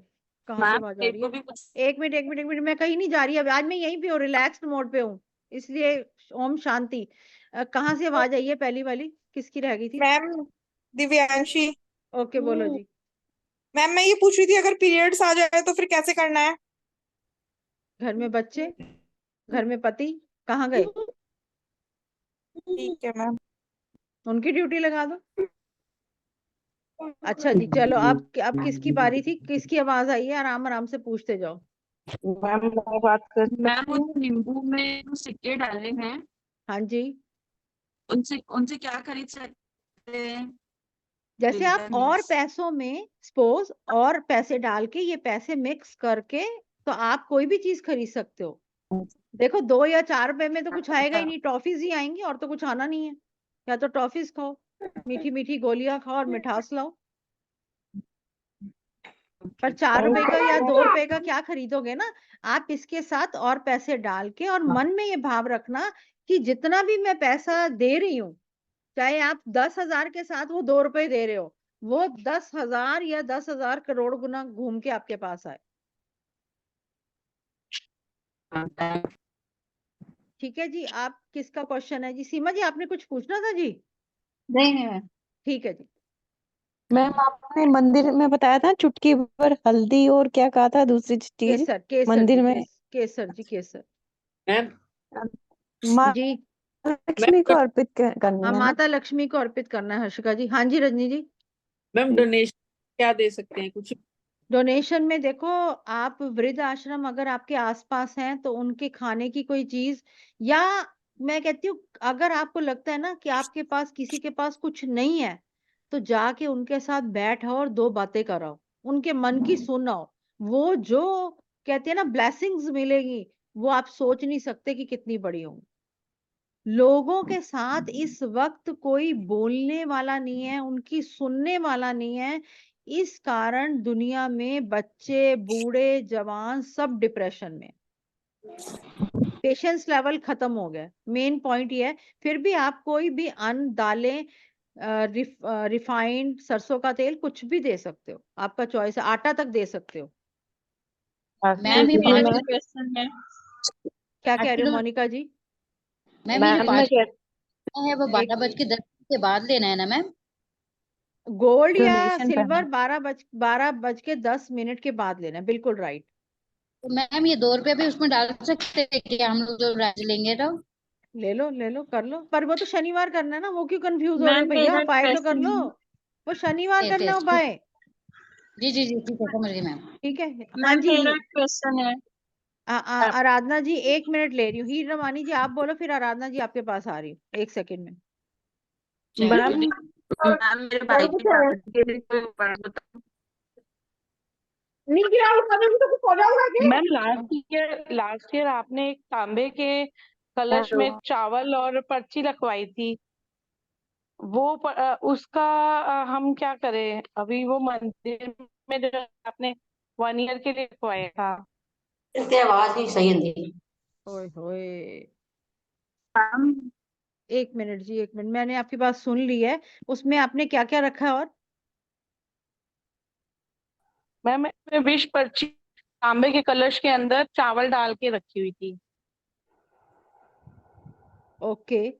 कहाँ से आवाज आ रही है? एक मिनट, मैं कहीं नहीं जा रही, अब आज मैं यहीं पे हूँ, रिलैक्स्ड मोड पे हूँ, इसलिए ओम शांति। कहाँ से आवाज आई है पहली वाली, किसकी रह गई थी? मैम दिव्यांशी। ओके बोलो जी। मैम मैं ये पूछ रही थी, अगर पीरियड्स आ जाए तो फिर कैसे करना है? घर में बच्चे, घर में पति कहाँ गए? ठीक है मैम। उनकी ड्यूटी लगा दो। अच्छा जी, चलो अब किसकी बारी थी, किसकी आवाज आई है? आराम आराम से पूछते जाओ। मैम मैं बात कर मैम सकती हूँ? वो नींबू में जो सिक्के डाले हैं हाँ जी, उनसे उनसे क्या खरीद सकते हैं? जैसे आप विंटर और मीन्स पैसों में सपोज और पैसे डाल के ये पैसे मिक्स करके तो आप कोई भी चीज खरीद सकते हो। देखो 2 या 4 रुपए में तो कुछ आएगा ही नहीं, टॉफीज ही आएंगी और तो कुछ आना नहीं है। या तो टॉफीज खाओ, मीठी मीठी गोलियां खाओ और मिठास लाओ। पर 4 रुपए का या 2 रुपए का क्या खरीदोगे ना। आप इसके साथ और पैसे डाल के और मन में ये भाव रखना कि जितना भी मैं पैसा दे रही हूँ, चाहे आप 10,000 के साथ वो 2 रुपए दे रहे हो, वो 10,000 या 10,000 करोड़ गुना घूम के आपके पास आए। ठीक है जी, आप किसका क्वेश्चन है जी? सीमा जी आपने कुछ पूछना था जी? नहीं नहीं मैम। ठीक है जी। मैम आपने मंदिर में बताया था चुटकी भर हल्दी और क्या कहा था दूसरी चीज केसर, केसर मंदिर जी, में? केसर जी, केसर माँ जी। लक्ष्मी को अर्पित करनी हाँ, है ना? माता लक्ष्मी को अर्पित करना है हर्षिका जी। हाँ जी रजनी जी। मैम डोनेशन क्या दे सकते हैं कुछ? डोनेशन में देखो, आप वृद्ध आश्रम अगर आपके आसपास हैं तो उनके खाने की कोई चीज, या मैं कहती हूँ अगर आपको लगता है ना कि आपके पास किसी के पास कुछ नहीं है, तो जाके उनके साथ बैठो और 2 बातें कराओ, उनके मन की सुनाओ। वो जो कहते हैं ना ब्लेसिंग्स मिलेगी, वो आप सोच नहीं सकते कि कितनी बड़ी होंगी। लोगों के साथ इस वक्त कोई बोलने वाला नहीं है, उनकी सुनने वाला नहीं है। इस कारण दुनिया में बच्चे, बूढ़े, जवान सब डिप्रेशन में। पेशेंस लेवल खत्म हो गया। मेन पॉइंट ये है। फिर भी आप कोई भी अन्न, दालें, रिफाइंड सरसों का तेल कुछ भी दे सकते हो, आपका चॉइस है। आटा तक दे सकते हो। मैम ये मेरा 5 भी क्वेश्चन है। क्या 8 कह रहे हो किलो मोनिका जी? मैम ये जो मैम 5 मैं है वो 12:10 के बाद लेना है ना मैम? गोल्ड या डोनेशन सिल्वर 12:10 के बाद लेना है, बिल्कुल राइट। तो मैम ये 2 रुपए भी उसमें डाल सकते हैं कि हम लोग जो राज लेंगे तो? ले लो ले लो, कर लो। पर वो तो शनिवार करना है ना, वो क्यों कंफ्यूज हो रहे हो मैम भैया? मेरा उपाय तो कर लो। क्वेश्चन वो शनिवार यस करना यस उपाय। जी जी जी ठीक है, समझ गई मैम। ठीक है। हाँ मैम जी। मेरा क्वेश्चन है। आराधना जी 1 मिनट ले रही हूँ। हीर रमानी जी आप बोलो, फिर आराधना जी आपके पास आ रही हूँ 1 सेकंड में। मैम मैम मेरे भाई की शादी के लिए कोई उपाय बताओ। मैम लास्ट ईयर आपने एक तांबे के कलश में चावल और पर्ची रखवाई थी, वो उसका हम क्या करें अभी? वो मंदिर में जो आपने 1 ईयर के लिए रखवाया था। इसकी आवाज नहीं सही है। ओए होए। मैम 1 मिनट जी, 1 मिनट, मैंने आपकी बात सुन ली है। उसमें आपने क्या क्या रखा है? और मैम विश पर्ची तांबे के कलश के अंदर चावल डाल के रखी हुई थी। ओके,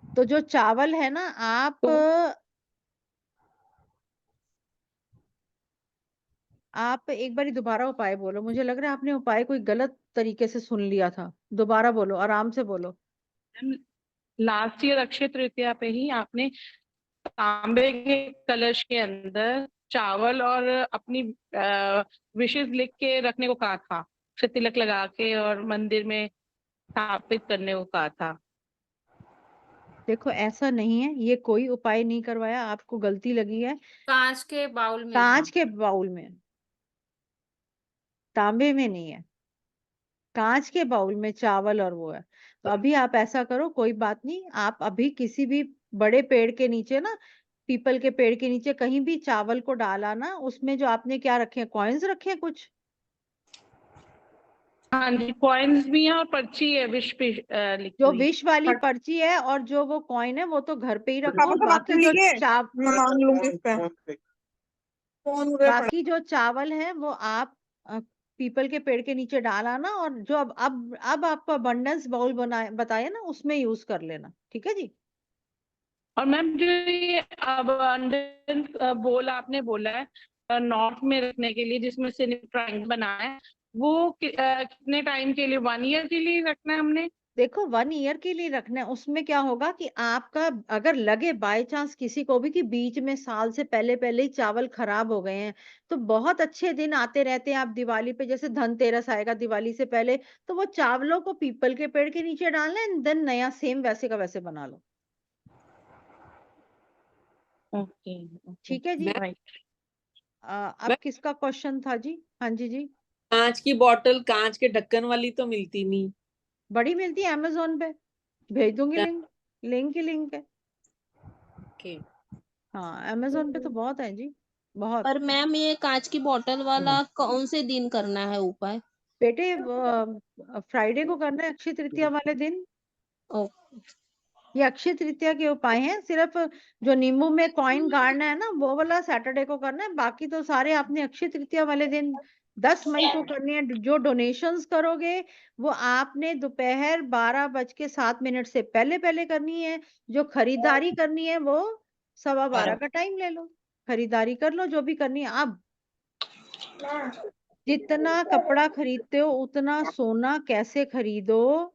तो जो चावल है ना, आप एक बार दोबारा उपाय बोलो। मुझे लग रहा है आपने उपाय कोई गलत तरीके से सुन लिया था। दोबारा बोलो, आराम से बोलो। लास्ट ईयर अक्षय तृतीया पे ही आपने तांबे के कलश के अंदर चावल और अपनी विशेष लिख के रखने को कहा था, फिर तिलक लगा के और मंदिर में स्थापित करने को कहा था। देखो ऐसा नहीं है, ये कोई उपाय नहीं करवाया, आपको गलती लगी है। कांच के बाउल में कांच था। के बाउल में, तांबे में नहीं है। कांच के बाउल में चावल और वो है। तो अभी आप ऐसा करो, कोई बात नहीं, आप अभी किसी भी बड़े पेड़ के नीचे ना, पीपल के पेड़ के नीचे कहीं भी चावल को डाला ना, उसमें जो आपने क्या रखे हैं, कॉइन्स रखे हैं कुछ? हाँ जी, कॉइन्स भी हैं और पर्ची है विश पे लिखी जो हुई। विश वाली पर्ची है और जो वो कॉइन है वो तो घर पे ही रखो। पापा का बाकी बात जो लीजिए, मैं मांग लूंगी इस पे। फोन उधर पड़ा। बाकी जो चावल है वो आप पीपल के पेड़ के नीचे डाला ना, और जो अब आपको अबंडेंस बाउल बताया ना, उसमें यूज कर लेना। ठीक है जी। और मैम जो ये अबंडेंस बोल आपने बोला है नॉर्थ में रखने के लिए, जिसमें से ट्रायंगल बना है, वो कितने टाइम के लिए? 1 ईयर के लिए रखना है हमने? देखो 1 ईयर के लिए रखना है, उसमें क्या होगा कि आपका अगर लगे बाय चांस किसी को भी कि बीच में साल से पहले ही चावल खराब हो गए हैं, तो बहुत अच्छे दिन आते रहते हैं। आप दिवाली पे जैसे धनतेरस आएगा दिवाली से पहले, तो वो चावलों को पीपल के पेड़ के नीचे डालना है, देन नया सेम वैसे का वैसे बना लो। ओके ठीक है जी। राइट। अब किसका क्वेश्चन था जी? हाँ जी जी। कांच की बोतल कांच के ढक्कन वाली तो मिलती नहीं। बड़ी मिलती है अमेज़न पे, भेज दूंगी लिंक, लिंक ही लिंक है। ओके। हाँ अमेज़न पे तो बहुत है जी, बहुत। पर मैम ये कांच की बोतल वाला कौन से दिन करना है उपाय? बेटे फ्राइडे को करना है, अक्षय तृतीया वाले दिन। ये अक्षय तृतीया के उपाय हैं। सिर्फ जो नींबू में कॉइन गाड़ना है ना, वो वाला सैटरडे को करना है। बाकी तो सारे आपने अक्षय तृतीया वाले दिन 10 मई को करनी है। जो डोनेशंस करोगे वो आपने दोपहर 12:07 से पहले करनी है। जो खरीदारी करनी है वो 12:15 का टाइम ले लो, खरीदारी कर लो जो भी करनी है। अब जितना कपड़ा खरीदते हो उतना सोना कैसे खरीदो,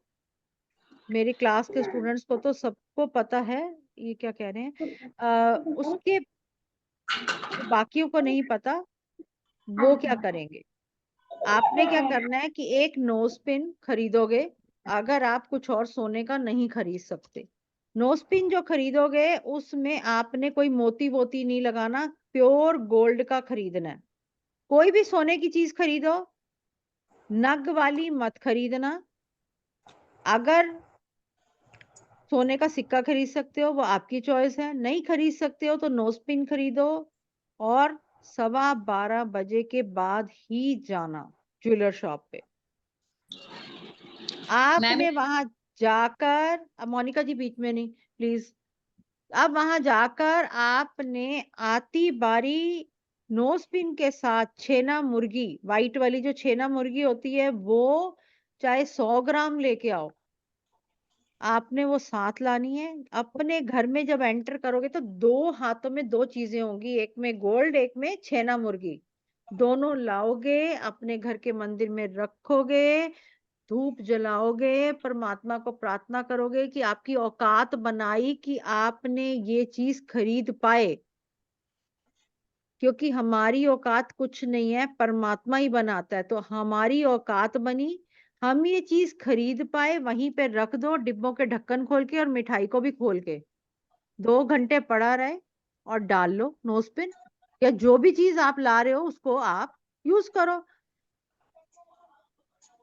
मेरी क्लास के स्टूडेंट्स को तो सबको पता है। ये क्या कह रहे हैं? उसके बाकियों को नहीं पता, वो क्या करेंगे। आपने क्या करना है कि एक नोज पिन खरीदोगे, अगर आप कुछ और सोने का नहीं खरीद सकते। नोज पिन जो खरीदोगे उसमें आपने कोई मोती वोती नहीं लगाना, प्योर गोल्ड का खरीदना है। कोई भी सोने की चीज खरीदो, नग वाली मत खरीदना। अगर सोने का सिक्का खरीद सकते हो वो आपकी चॉइस है, नहीं खरीद सकते हो तो नोज पिन खरीदो और 12:15 बजे के बाद ही जाना ज्वेलर शॉप पे। आपने वहां जाकर, अब मोनिका जी बीच में नहीं प्लीज, अब वहां जाकर आपने आती बारी नोज पिन के साथ छेना मुर्गी, व्हाइट वाली जो छेना मुर्गी होती है वो चाहे 100 ग्राम लेके आओ, आपने वो साथ लानी है। अपने घर में जब एंटर करोगे तो 2 हाथों में 2 चीजें होंगी, एक में गोल्ड एक में छेना मुर्गी। दोनों लाओगे, अपने घर के मंदिर में रखोगे, धूप जलाओगे, परमात्मा को प्रार्थना करोगे कि आपकी औकात बनाई कि आपने ये चीज खरीद पाए, क्योंकि हमारी औकात कुछ नहीं है, परमात्मा ही बनाता है। तो हमारी औकात बनी, हम ये चीज खरीद पाए, वहीं पे रख दो डिब्बों के ढक्कन खोल के और मिठाई को भी खोल के। 2 घंटे पड़ा रहे और डाल लो नोज पिन, या जो भी चीज आप ला रहे हो उसको आप यूज करो।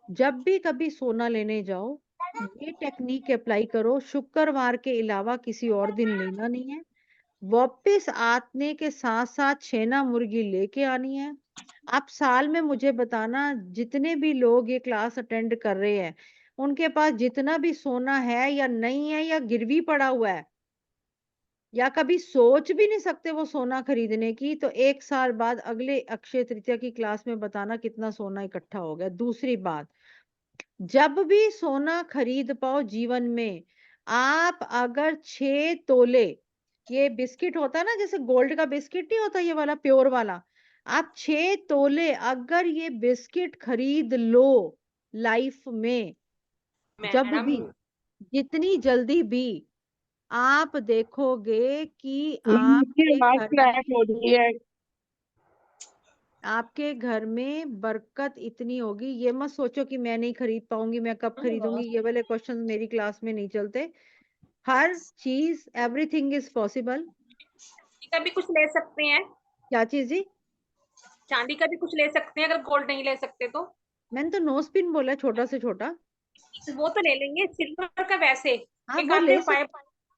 जब भी कभी सोना लेने जाओ ये टेक्निक अप्लाई करो। शुक्रवार के अलावा किसी और दिन लेना नहीं है। वापिस आने के साथ साथ छेना मुर्गी लेके आनी है। आप साल में मुझे बताना, जितने भी लोग ये क्लास अटेंड कर रहे हैं उनके पास जितना भी सोना है या नहीं है या गिरवी पड़ा हुआ है या कभी सोच भी नहीं सकते वो सोना खरीदने की, तो 1 साल बाद अगले अक्षय तृतीया की क्लास में बताना कितना सोना इकट्ठा हो गया। दूसरी बात, जब भी सोना खरीद पाओ जीवन में, आप अगर 6 तोले, ये बिस्किट होता है ना जैसे गोल्ड का बिस्किट नहीं होता ये वाला प्योर वाला, आप 6 तोले अगर ये बिस्किट खरीद लो लाइफ में, जब भी, जितनी जल्दी भी, आप देखोगे कि आपकी आपके आवाज घर क्रैक में, हो रही है। आपके घर में बरकत इतनी होगी, ये मत सोचो कि मैं नहीं खरीद पाऊंगी, मैं कब खरीदूंगी, ये वाले क्वेश्चन मेरी क्लास में नहीं चलते। हर चीज, एवरीथिंग इज पॉसिबल। का भी कुछ ले सकते हैं? क्या चीज जी? चांदी का भी कुछ ले सकते हैं अगर गोल्ड नहीं ले सकते तो? मैंने तो नोज पिन बोला, छोटा से छोटा। वो तो ले लेंगे, सिल्वर का वैसे हाँ एक वो आपने ले उपाय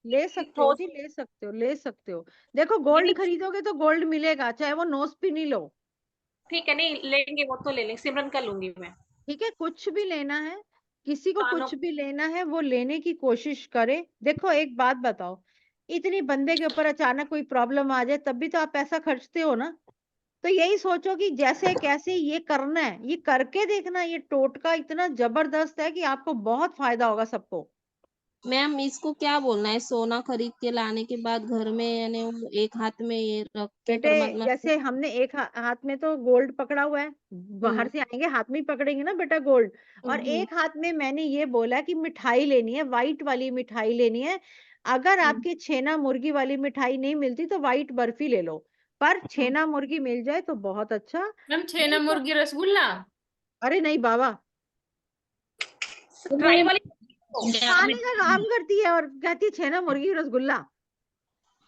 ले सकते हो जी, ले सकते हो, ले सकते हो। देखो गोल्ड खरीदोगे तो गोल्ड मिलेगा, चाहे वो नोज पिन ही लो। ठीक है, नहीं लेंगे वो तो ले लेंगे, सिमरन का लूंगी मैं। ठीक है, कुछ भी लेना है, किसी को कानों कुछ भी लेना है वो लेने की कोशिश करे। देखो एक बात बताओ, इतनी बंदे के ऊपर अचानक कोई प्रॉब्लम आ जाए तब भी तो आप पैसा खर्चते हो ना। तो यही सोचो कि जैसे कैसे ये करना है, ये करके देखना। ये टोटका इतना जबरदस्त है कि आपको बहुत फायदा होगा सबको। मैम इसको क्या बोलना है? सोना खरीद के लाने के बाद घर में यानी वो एक हाथ में ये रख के बेटे परमात्मा जैसे हमने एक हाथ में तो गोल्ड पकड़ा हुआ है, बाहर से आएंगे हाथ में ही पकड़ेंगे ना बेटा गोल्ड, और एक हाथ में मैंने ये बोला कि मिठाई लेनी है, व्हाइट वाली मिठाई लेनी है। अगर आपकी छेना मुर्गी वाली मिठाई नहीं मिलती तो व्हाइट बर्फी ले लो, पर छेना मुर्गी मिल जाए तो बहुत अच्छा। मैम छेना नहीं तो- मुर्गी रसगुल्ला अरे नहीं बाबा, फ्राई वाली खाने का काम करती है और कहती है छेना मुर्गी रसगुल्ला।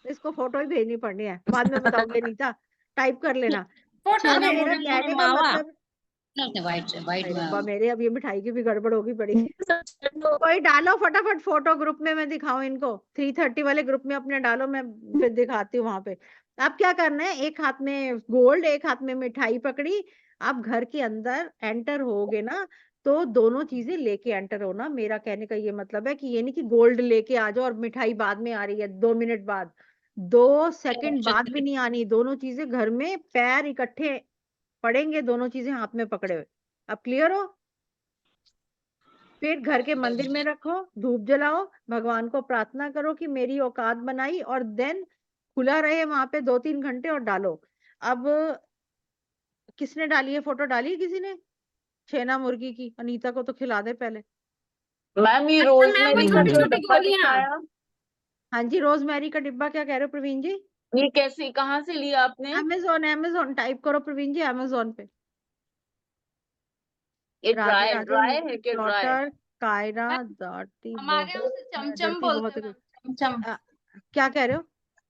इसको फोटो ही भेजनी पड़नी है, बाद में बताओगे नीता, टाइप कर लेना। फोटो छेना भेज मेरा देंगे कहने का मावा। मतलब, व्हाइट अरे रब्बा मेरे, अब ये मिठाई की भी गड़बड़ होगी बड़ी। कोई डालो फटाफट फोटो ग्रुप में, मैं दिखाऊं इनको, 330 वाले ग्रुप में अपने डालो, मैं फिर दिखाती हूँ वहां पे। अब क्या करना है, एक हाथ में गोल्ड एक हाथ में मिठाई पकड़ी, आप घर के अंदर एंटर होगे ना तो दोनों चीजें लेके एंटर होना। मेरा कहने का ये मतलब है कि ये नहीं कि गोल्ड लेके आ जाओ और मिठाई बाद में आ रही है 2 मिनट बाद, 2 सेकंड बाद भी नहीं आनी, दोनों चीजें घर में पैर इकट्ठे पड़ेंगे, दोनों चीजें हाथ में पकड़े हुए। अब क्लियर हो? फिर घर के मंदिर में रखो, धूप जलाओ, भगवान को प्रार्थना करो कि मेरी औकात बनाई, और देन खुला रहे वहां पे 2-3 घंटे और डालो। अब किसने डाली है फोटो, डाली है किसी ने छेना मुर्गी की? अनीता को तो खिला दे पहले। मैम ये अच्छा मैम वो रोजमेरी का छोटी जो छोटी डब्बा गोलियां, दिखाया, हाँ जी, रोजमेरी का डिब्बा, क्या कह रहे हो प्रवीण जी? ये कैसे कहाँ से लिया आपने? अमेजोन, अमेजोन टाइप करो प्रवीण जी, अमेजोन पे। ये राधे राधे, ड्राई है क्या? ड्राई? डॉटर कायरा दाटी हमारे उसे चमचम धरती बोलते बहुत हैं मैम, चमचम क्या कह रहे हो?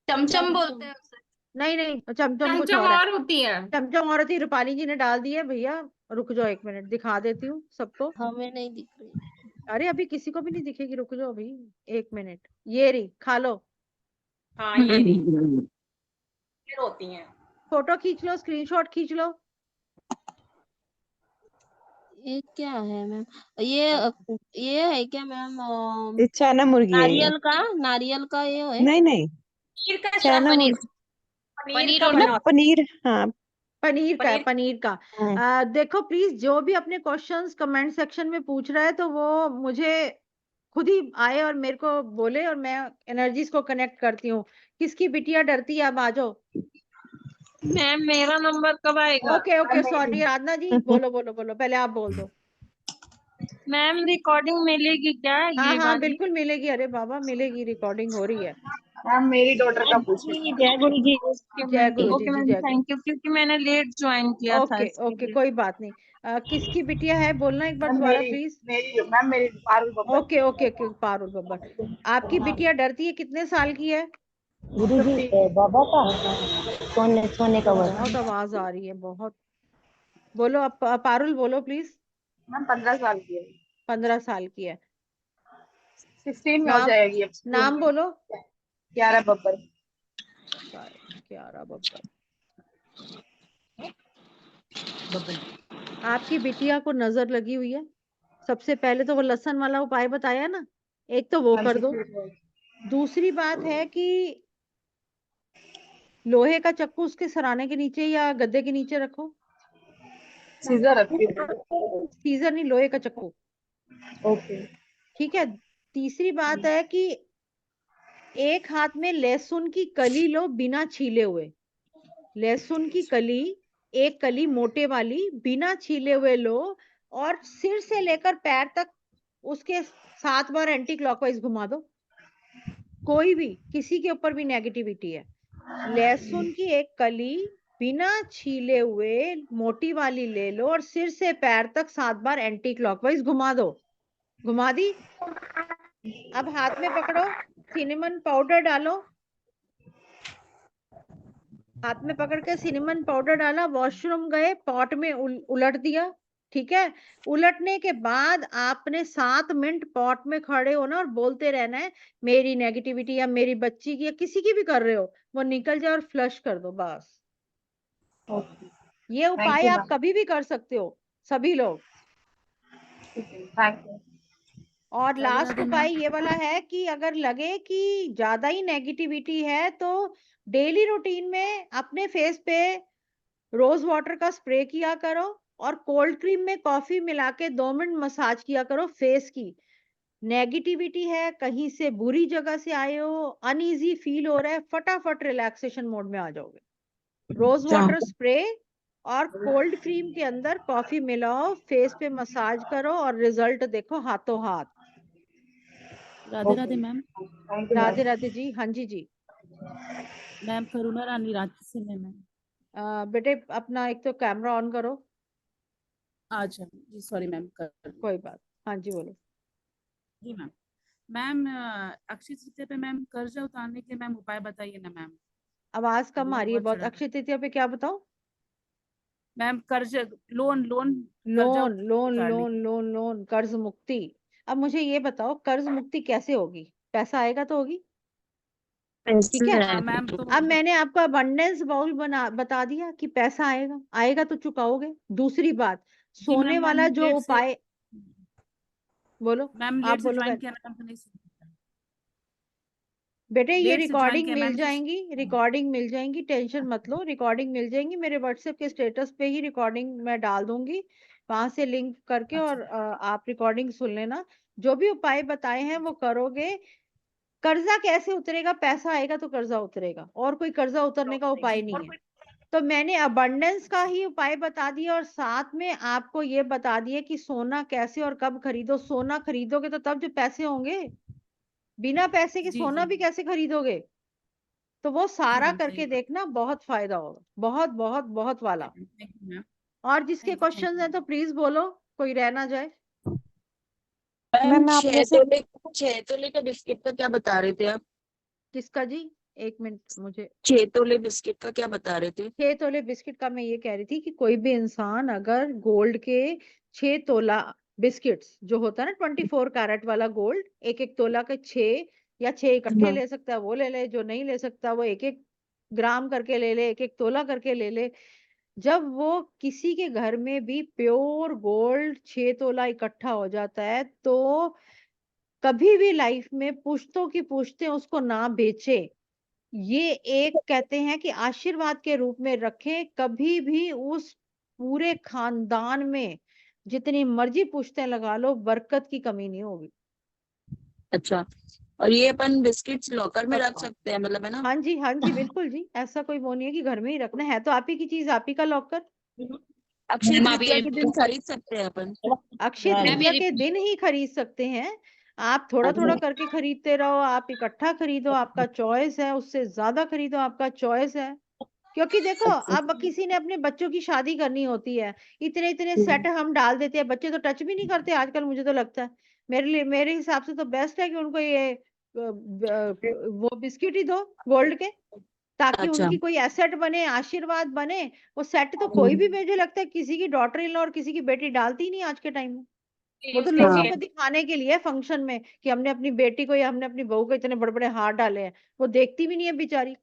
चमचम बोलते हैं उसे। नहीं नहीं, चमचम कुछ चमचम और है। और होती है। चमचम औरत ही रूपाली जी ने डाल दी है भैया। रुक जाओ 1 मिनट, दिखा देती हूँ सबको। हमें नहीं दिख रही। अरे अभी किसी को भी नहीं दिखेगी, रुक जाओ अभी 1 मिनट। ये रही, खा लो। हाँ ये फिर होती हैं। फोटो खींच लो, स्क्रीनशॉट खींच लो। ये क्या है मैम? ये है क्या मैम? ये छेना मुर्गी है ये। नारियल का ये है? नहीं नहीं, पनीर का छेना पनीर मुर्गी पनीर का मतलब बना पनीर, हाँ पनीर का है, पनीर का। हाँ। देखो प्लीज, जो भी अपने क्वेश्चंस कमेंट सेक्शन में पूछ रहा है तो वो मुझे खुद ही आए और मेरे को बोले, और मैं एनर्जीज को कनेक्ट करती हूँ। किसकी बिटिया डरती है, अब आ जाओ। मैम मेरा नंबर कब आएगा? ओके ओके, सॉरी राधना जी, बोलो बोलो बोलो, पहले आप बोल दो। मैम रिकॉर्डिंग मिलेगी क्या हाँ ये हाँ वाली? बिल्कुल मिलेगी, अरे बाबा मिलेगी, रिकॉर्डिंग हो रही है। मैम मेरी डॉटर का पूछे। जय गुरु जी। जय गुरु जी ओके जी, मैम, जय गुरु। थैंक यू, क्योंकि मैंने लेट ज्वाइन किया था ओके इसके ओके, लिए। कोई बात नहीं। किसकी बिटिया है, बोलना एक बार मैम दोबारा मेरी प्लीज। मेरी मैम मेरी Parul Babbar. Okay okay okay, Parul Babbar. आपकी बिटिया डरती है, कितने साल की है? गुरु जी बाबा का सोने सोने का वर्क। बहुत आवाज आ रही है, बहुत। बोलो अब, पारुल बोलो प्लीज। मैम 15 साल की है। 15 साल की है। 16 में हो नाम, जाएगी अब स्कूल नाम में। बोलो। कियारा बब्बर। कियारा बब्बर। आपकी बिटिया को नजर लगी हुई है। सबसे पहले तो वो लहसुन वाला उपाय बताया ना, एक तो वो हाँ कर जी, दो। फिर दूसरी बात है कि लोहे का चक्कू उसके सराने के नीचे या गद्दे के नीचे रखो। सीजर रखी है। सीजर नहीं, लोहे का चक्कू। ओके। ठीक है। तीसरी बात है कि एक हाथ में लहसुन की कली लो, बिना छीले हुए। लहसुन की कली, एक कली मोटे वाली, बिना छीले हुए लो, और सिर से लेकर पैर तक उसके 7 बार एंटी क्लॉकवाइज घुमा दो। कोई भी, किसी के ऊपर भी नेगेटिविटी है, लहसुन की एक कली बिना छीले हुए मोटी वाली ले लो और सिर से पैर तक 7 बार एंटी क्लॉकवाइज घुमा दो। घुमा दी। अब हाथ में पकड़ो, सिनेमन पाउडर डालो। हाथ में पकड़ के सिनेमन पाउडर डाला, वॉशरूम गए, पॉट में उलट दिया। ठीक है। उलटने के बाद आपने 7 मिनट पॉट में खड़े होना और बोलते रहना है, मेरी नेगेटिविटी या मेरी बच्ची की या किसी की भी कर रहे हो वो निकल जाए, और फ्लश कर दो बस। ये उपाय आप कभी भी कर सकते हो, सभी लोग। Thank you. और लास्ट उपाय ये वाला है कि अगर लगे कि ज्यादा ही नेगेटिविटी है तो डेली रूटीन में अपने फेस पे रोज वाटर का स्प्रे किया करो, और कोल्ड क्रीम में कॉफी मिला के 2 मिनट मसाज किया करो फेस की। नेगेटिविटी है, कहीं से बुरी जगह से आए हो, अनईजी फील हो रहा है, फटाफट रिलैक्सेशन मोड में आ जाओगे। रोज वाटर स्प्रे और कोल्ड क्रीम के अंदर कॉफी मिलाओ, फेस पे मसाज करो और रिजल्ट देखो हाथों हाथ। राधे राधे मैम। राधे राधे जी। हाँ जी जी। मैम करुणा रानी रांची से मैं मैम। बेटे अपना एक तो कैमरा ऑन करो। अच्छा जी, सॉरी मैम कर कोई बात। हाँ जी बोलो। जी मैम। मैम अक्षय तृतीया पे मैम कर्ज उतारने के मैम उपाय बताइए ना मैम। आवाज कम आ रही है बहुत। चढ़ा अक्षय तृतीया पे क्या बताओ? मैम कर्ज लोन लोन लोन लोन उतारने लोन लोन लोन कर्ज मुक्ति। अब मुझे ये बताओ कर्ज मुक्ति कैसे होगी? पैसा आएगा तो होगी, ठीक है। हाँ मैम तो अब मैंने आपको अबंडेंस बाउल बता दिया कि पैसा आएगा, आएगा तो चुकाओगे। दूसरी बात, जी सोने मैम वाला जो लेट से उपाय, बोलो मैम आप लेट से बोलो ज्वाइन बहन। किया ना मैम तो नहीं सुन बेटे ये लेट से ज्वाइन रिकॉर्डिंग किया मिल मैम तो जाएंगी, रिकॉर्डिंग मिल जाएंगी, टेंशन मत लो। रिकॉर्डिंग मिल जाएंगी, मेरे व्हाट्सएप के स्टेटस पे ही रिकॉर्डिंग मैं डाल दूंगी, वहां से लिंक करके। और आप रिकॉर्डिंग सुन लेना। जो भी उपाय बताए हैं वो करोगे। कर्जा कैसे उतरेगा? पैसा आएगा तो कर्जा उतरेगा, और कोई कर्जा उतरने का उपाय नहीं है। तो मैंने अबंडेंस का ही उपाय बता दिया और साथ में आपको ये बता दिया कि सोना कैसे और कब खरीदो। सोना खरीदोगे तो तब जो पैसे होंगे, बिना पैसे के जी सोना जी भी कैसे खरीदोगे? तो वो जी सारा मैम करके सही बात। देखना, बहुत फायदा होगा, बहुत बहुत बहुत वाला। Thank you ma'am. और जिसके थैंक क्वेश्चंस यू हैं तो प्लीज बोलो, कोई रह ना जाए। मैम आपने से 6 तोले का बिस्किट का क्या बता रहे थे आप? किसका जी? एक मिनट मुझे। 6 तोले बिस्किट का क्या बता रहे थे? 6 तोले बिस्किट का मैं ये कह रही थी कि कोई भी इंसान अगर गोल्ड के 6 तोला बिस्किट्स जो होता है ना 24 कैरेट वाला गोल्ड, एक एक तोला के 6 या 6 इकट्ठे ले सकता है वो ले ले, जो नहीं ले सकता वो एक एक ग्राम करके ले ले, एक एक तोला करके ले ले। जब वो किसी के घर में भी प्योर गोल्ड 6 तोला इकट्ठा हो जाता है तो कभी भी लाइफ में पुश्तों की पुश्तें उसको ना बेचे। ये एक कहते हैं कि आशीर्वाद के रूप में रखें। कभी भी उस पूरे खानदान में जितनी मर्जी पुश्तें लगा लो, बरकत की कमी नहीं होगी। अच्छा, और ये अपन बिस्किट्स लॉकर में रख सकते हैं मतलब, है ना? हाँ जी, हाँ जी, बिल्कुल जी। ऐसा कोई वो नहीं है कि घर में ही रखना है, तो आप ही की चीज, आप ही का लॉकर। अक्षय तृतीया के दिन खरीद सकते हैं अपन? अक्षय तृतीया के दिन ही खरीद सकते हैं। आप थोड़ा थोड़ा करके खरीदते रहो, आप इकट्ठा खरीदो, आपका चॉइस है। उससे ज्यादा खरीदो, आपका चॉइस है। क्योंकि देखो अब किसी ने अपने बच्चों की शादी करनी होती है, इतने इतने सेट हम डाल देते हैं, बच्चे तो टच भी नहीं करते आजकल। मुझे तो लगता है मेरे लिए, मेरे हिसाब से तो बेस्ट है कि उनको ये वो बिस्किट ही दो गोल्ड के, ताकि अच्छा। उनकी कोई एसेट बने, आशीर्वाद बने। वो सेट तो कोई भी, मुझे लगता है किसी की डॉटर इन लॉ और किसी की बेटी डालती नहीं आज के टाइम में। वो तो लोगों को दिखाने के लिए फंक्शन में कि हमने अपनी बेटी को या हमने अपनी बहू को इतने बड़े बड़े हार डाले हैं। वो देखती भी नहीं है बेचारी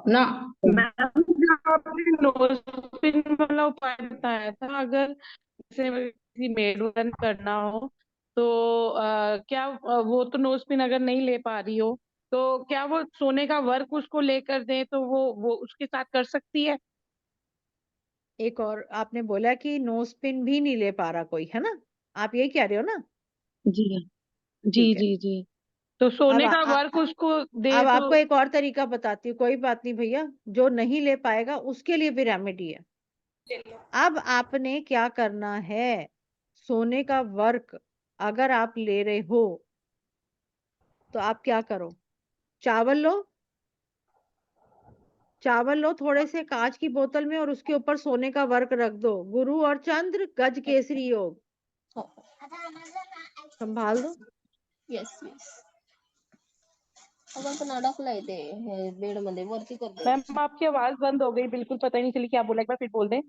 ना। मैम जो आपने नोजपिन वाला उपाय बताया था, अगर जैसे किसी मेड वगैरह करना हो तो क्या वो तो नोजपिन अगर नहीं ले पा रही हो तो क्या वो सोने का वर्क उसको लेकर दे तो वो उसके साथ कर सकती है? एक और आपने बोला कि नो स्पिन भी नहीं ले पा रहा कोई, है ना? आप यही कह रहे हो ना? जी जी ठीक है। जी जी। तो अब सोने का वर्क उसको दे अब तो आपको एक और तरीका बताती हूँ। कोई बात नहीं भैया, जो नहीं ले पाएगा उसके लिए भी रेमेडी है। अब आपने क्या करना है, सोने का वर्क अगर आप ले रहे हो तो आप क्या करो, चावल लो, चावल लो थोड़े से कांच की बोतल में, और उसके ऊपर सोने का वर्क रख दो। गुरु और चंद्र गज केसरी योग, संभाल दो। Yes yes. आपण पण अडकलाय ते बेड मध्ये वरती कर दो. मैम आपकी आवाज बंद हो गई, बिल्कुल पता ही नहीं चली क्या बोला, एक बार फिर बोल दें।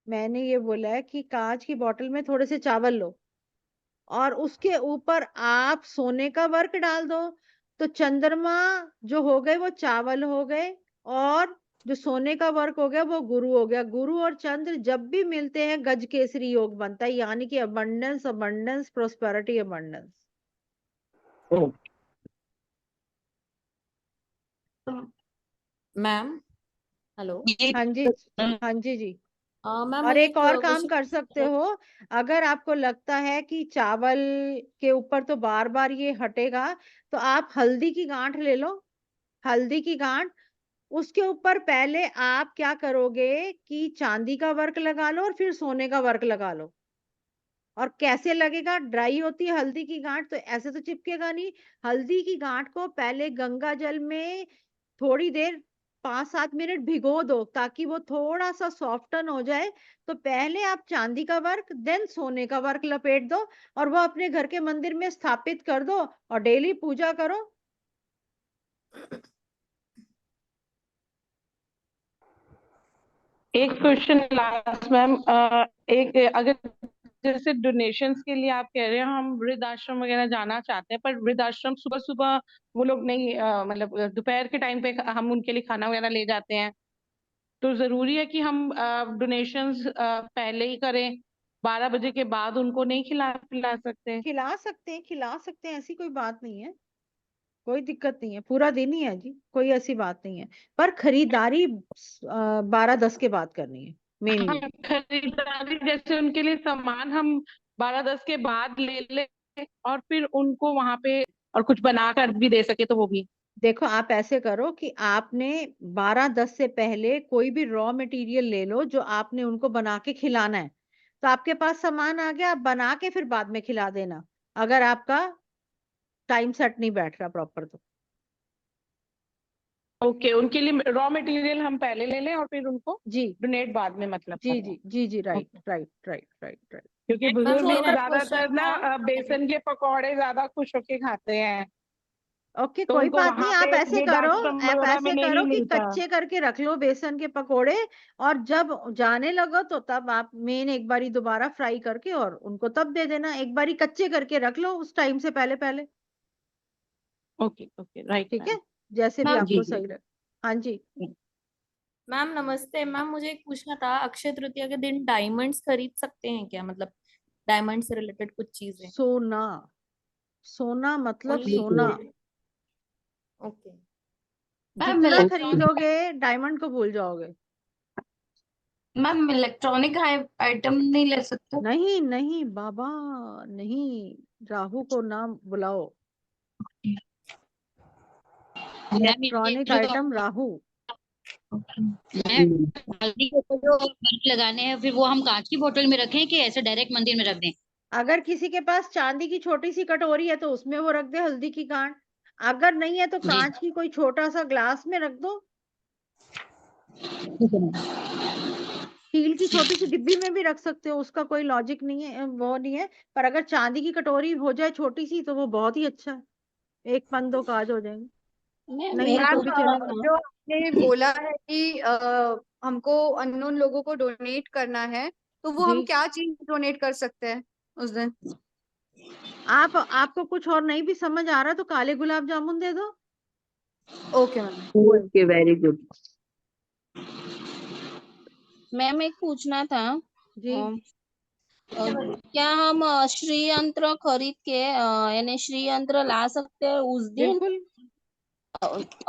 मैंने ये बोला है कि कांच की बोतल में थोड़े से चावल लो और उसके ऊपर आप सोने का वर्क डाल दो। तो चंद्रमा जो हो गए वो चावल हो गए, और जो सोने का वर्क हो गया वो गुरु हो गया। गुरु और चंद्र जब भी मिलते हैं गज केसरी योग बनता है, यानी कि abundance abundance prosperity abundance. Ma'am hello. हाँ जी, हाँ जी जी। मैम और मुझे एक और काम वैसे कर सकते हो, अगर आपको लगता है कि चावल के ऊपर तो बार बार ये हटेगा, तो आप हल्दी की गांठ ले लो। हल्दी की गांठ, उसके ऊपर पहले आप क्या करोगे कि चांदी का वर्क लगा लो और फिर सोने का वर्क लगा लो। और कैसे लगेगा? ड्राई होती है हल्दी की गांठ तो ऐसे तो चिपकेगा नहीं। हल्दी की गांठ को पहले गंगा जल में थोड़ी देर 5-7 मिनट भिगो दो, ताकि वो थोड़ा सा सॉफ्टन हो जाए। तो पहले आप चांदी का वर्क, देन सोने का वर्क लपेट दो और वो अपने घर के मंदिर में स्थापित कर दो और डेली पूजा करो। एक क्वेश्चन लास्ट मैम, एक अगर जैसे डोनेशंस के लिए आप कह रहे हैं हम वृद्ध आश्रम वगैरह जाना चाहते हैं, पर वृद्ध आश्रम सुबह सुबह वो लोग नहीं, मतलब दोपहर के टाइम पे हम उनके लिए खाना वगैरह ले जाते हैं, तो जरूरी है कि हम डोनेशंस पहले ही करें? 12 बजे के बाद उनको नहीं पिला सकते? खिला सकते हैं, खिला सकते हैं, ऐसी कोई बात नहीं है, कोई दिक्कत नहीं है, पूरा दिन ही है जी, कोई ऐसी बात नहीं है। पर खरीदारी 12-10 के बाद करनी है मेनली। हम खरीदारी जैसे उनके लिए सामान हम 12-10 के बाद ले ले और फिर उनको वहां पे और कुछ बना कर भी दे सके तो वो भी। देखो, आप ऐसे करो कि आपने 12-10 से पहले कोई भी रॉ मटेरियल ले लो जो आपने उनको बना के खिलाना है। तो आपके पास सामान आ गया, आप बना के फिर बाद में खिला देना, अगर आपका टाइम सेट नहीं बैठ रहा प्रॉपर तो। ओके, उनके लिए रॉ मटेरियल हम पहले ले लें और फिर उनको जी डोनेट बाद में, मतलब जी करें। जी जी जी, right right right right right. क्योंकि मैम बुजुर्ग लोग मेरा ज्यादातर क्वेश्चन ना था बेसन के पकौड़े ज्यादा खुश होके खाते हैं, ओके, तो कोई उनको बात नहीं, वहां आप पे ऐसे करो, वृद्धाश्रम आप वगैरह में ऐसे नहीं करो कि मिलता। कच्चे करके रख लो बेसन के पकोड़े, और जब जाने लगो तो तब आप मेन एक बारी दोबारा फ्राई करके और उनको तब दे देना। एक बारी कच्चे करके रख लो उस टाइम से पहले पहले। ओके ओके, राइट ठीक है, मैम। जैसे भी मैम आपको सही लगे। हाँ जी। मैम नमस्ते मैम, मुझे एक पूछना था, अक्षय तृतीया के दिन डायमंड्स खरीद सकते हैं क्या? मतलब डायमंड से रिलेटेड कुछ चीजें। सोना, सोना मतलब ओनली सोना, ओके मैम। जितना इलेक्ट्रॉनिक खरीदोगे डायमंड को भूल जाओगे। मैम इलेक्ट्रॉनिक आइटम नहीं ले सकते? नहीं नहीं बाबा, नहीं, राहु को नाम बुलाओ। मैम ये इलेक्ट्रॉनिक जो आइटम राहु। मैम हल्दी के ऊपर जो बर्फ लगाने हैं, फिर वो हम कांच की बोतल में रखें कि ऐसे डायरेक्ट मंदिर में रख दें? अगर किसी के पास चांदी की छोटी सी कटोरी है तो उसमें वो रख दे हल्दी की गांठ। अगर नहीं है तो जी कांच की कोई छोटा सा ग्लास में रख दो। ठीक है मैम। स्टील की छोटी सी डिब्बी में भी रख सकते हो, उसका कोई लॉजिक नहीं है, वो नहीं है। पर अगर चांदी की कटोरी हो जाए छोटी सी तो वो बहुत ही अच्छा है, एक 5-2 काज हो जाएंगे, मैम नहीं है मेरा तो मैम भी क्वेश्चन चलेगा। था जो आपने बोला है कि हमको अननोन लोगों को डोनेट करना है, तो वो जी, हम क्या चीज डोनेट कर सकते हैं उस दिन? आपको कुछ और नहीं भी समझ आ रहा तो काले गुलाब जामुन दे दो। Okay ma'am. Okay, very good. Ma'am एक पूछना था, जी क्या हम श्री यंत्र खरीद के यानी श्री यंत्र ला सकते हैं उस दिन, बिल्कुल।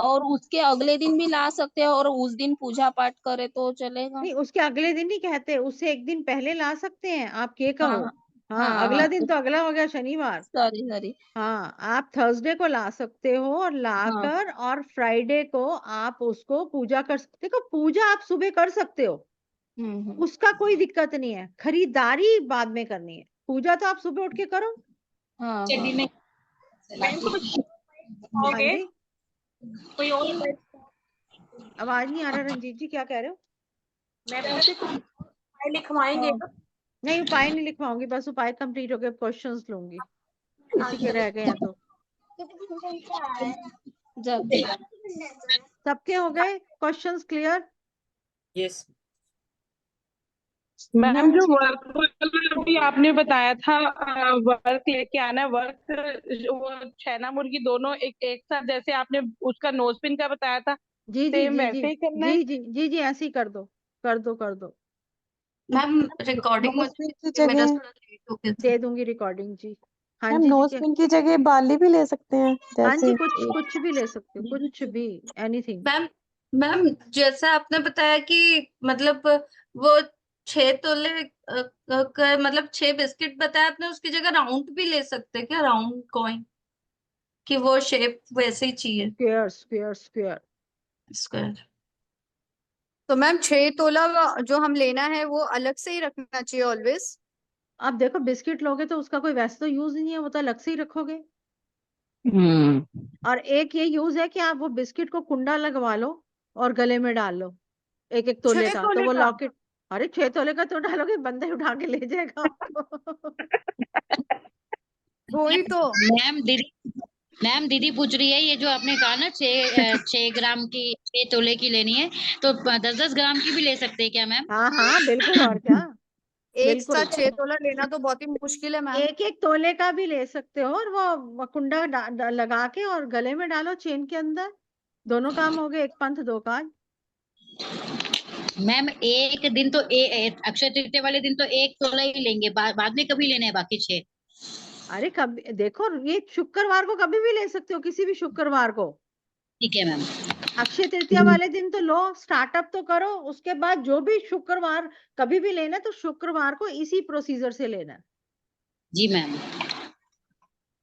और उसके अगले दिन भी ला सकते हैं, और उस दिन पूजा पाठ करे तो चलेगा? नहीं, उसके अगले दिन ही कहते, उससे एक दिन पहले ला सकते हैं, आप ये हाँ कहो। हाँ, हाँ अगला हाँ, दिन तो अगला हो गया शनिवार। Sorry sorry. हाँ, आप थर्सडे को ला सकते हो और हाँ लाकर और फ्राइडे को आप उसको पूजा कर सकते। देखो, पूजा आप सुबह कर सकते हो, उसका कोई दिक्कत नहीं है, खरीदारी बाद में करनी है, पूजा तो आप सुबह उठ के करो। हाँ चड्डी में मैम कुछ हाँ कहोगे? जी, कोई और आवाज नहीं आ रहा रंजीत जी, क्या कह रहे हो? मैं पूछे कुछ उपाय लिखवाएंगे? नहीं, उपाय नहीं लिखवाऊंगी, बस उपाय कंप्लीट हो गए, क्वेश्चंस लूंगी, किसी के रह गए हैं तो। जब सबके हो गए क्वेश्चंस क्लियर? यस मैम जो वर्क अभी आपने बताया था, वर्क लेके आना, वर्क वो छैना मुर्गी दोनों एक साथ, जैसे आपने उसका नोजपिन का बताया था, जी जी सेम जी जी वैसे ही करना है? जी जी जी जी, ऐसे ही कर दो, कर दो, कर दो। मैम रिकॉर्डिंग नोजपिन की मेरा जगह, थोड़ा लेट हो गया था। दे दूंगी रिकॉर्डिंग जी। हाँ मैम जी जी, क्या? नोजपिन की जगह बाली भी ले सकते हैं हाँ जी, जैसे कुछ कुछ भी ले सकते हो, कुछ भी, एनीथिंग। मैम मैम जैसा आपने बताया कि मतलब वो 6 तोले मतलब 6 बिस्किट बताया आपने, उसकी जगह राउंड भी ले सकते हैं क्या, राउंड कॉइन, कि वो शेप वैसे ही चाहिए स्क्वायर स्क्वायर स्क्वायर। स्क्वायर। तो मैम 6 तोला जो हम लेना है वो अलग से ही रखना चाहिए ऑलवेज? आप देखो बिस्किट लोगे तो उसका कोई वैसे तो यूज नहीं है, वो तो अलग से ही रखोगे। और एक ये यूज है कि आप वो बिस्किट को कुंडा लगवा लो और गले में डाल लो, एक एक तोले 6 का, तो तोले वो का? लॉकेट। अरे 6 तोले का तो डालोगे, बंदे उठा के ले जाएगा आपको। वही तो। मैम दीदी पूछ रही है, ये जो आपने कहा ना 6 ग्राम की 6 तोले की लेनी है, तो 10-10 ग्राम की भी ले सकते हैं क्या मैम? हाँ हाँ बिल्कुल, और क्या, एक बिल्कुल। साथ 6 तोला लेना तो बहुत ही मुश्किल है मैम। एक एक तोले का भी ले सकते हो, और वो कुंडा लगा के और गले में डालो चेन के अंदर, दोनों काम हो गए, एक पंथ दो काज। मैम एक दिन तो अक्षय तृतीया वाले दिन तो 1 तोला ही लेंगे, बाद में कभी लेने हैं बाकी 6? अरे कभी देखो, ये शुक्रवार को कभी भी ले सकते हो, किसी भी शुक्रवार को। ठीक है मैम। अक्षय तृतीया वाले दिन तो लो, स्टार्टअप तो करो, उसके बाद जो भी शुक्रवार कभी भी लेना है तो शुक्रवार को इसी प्रोसीजर से लेना है। जी मैम।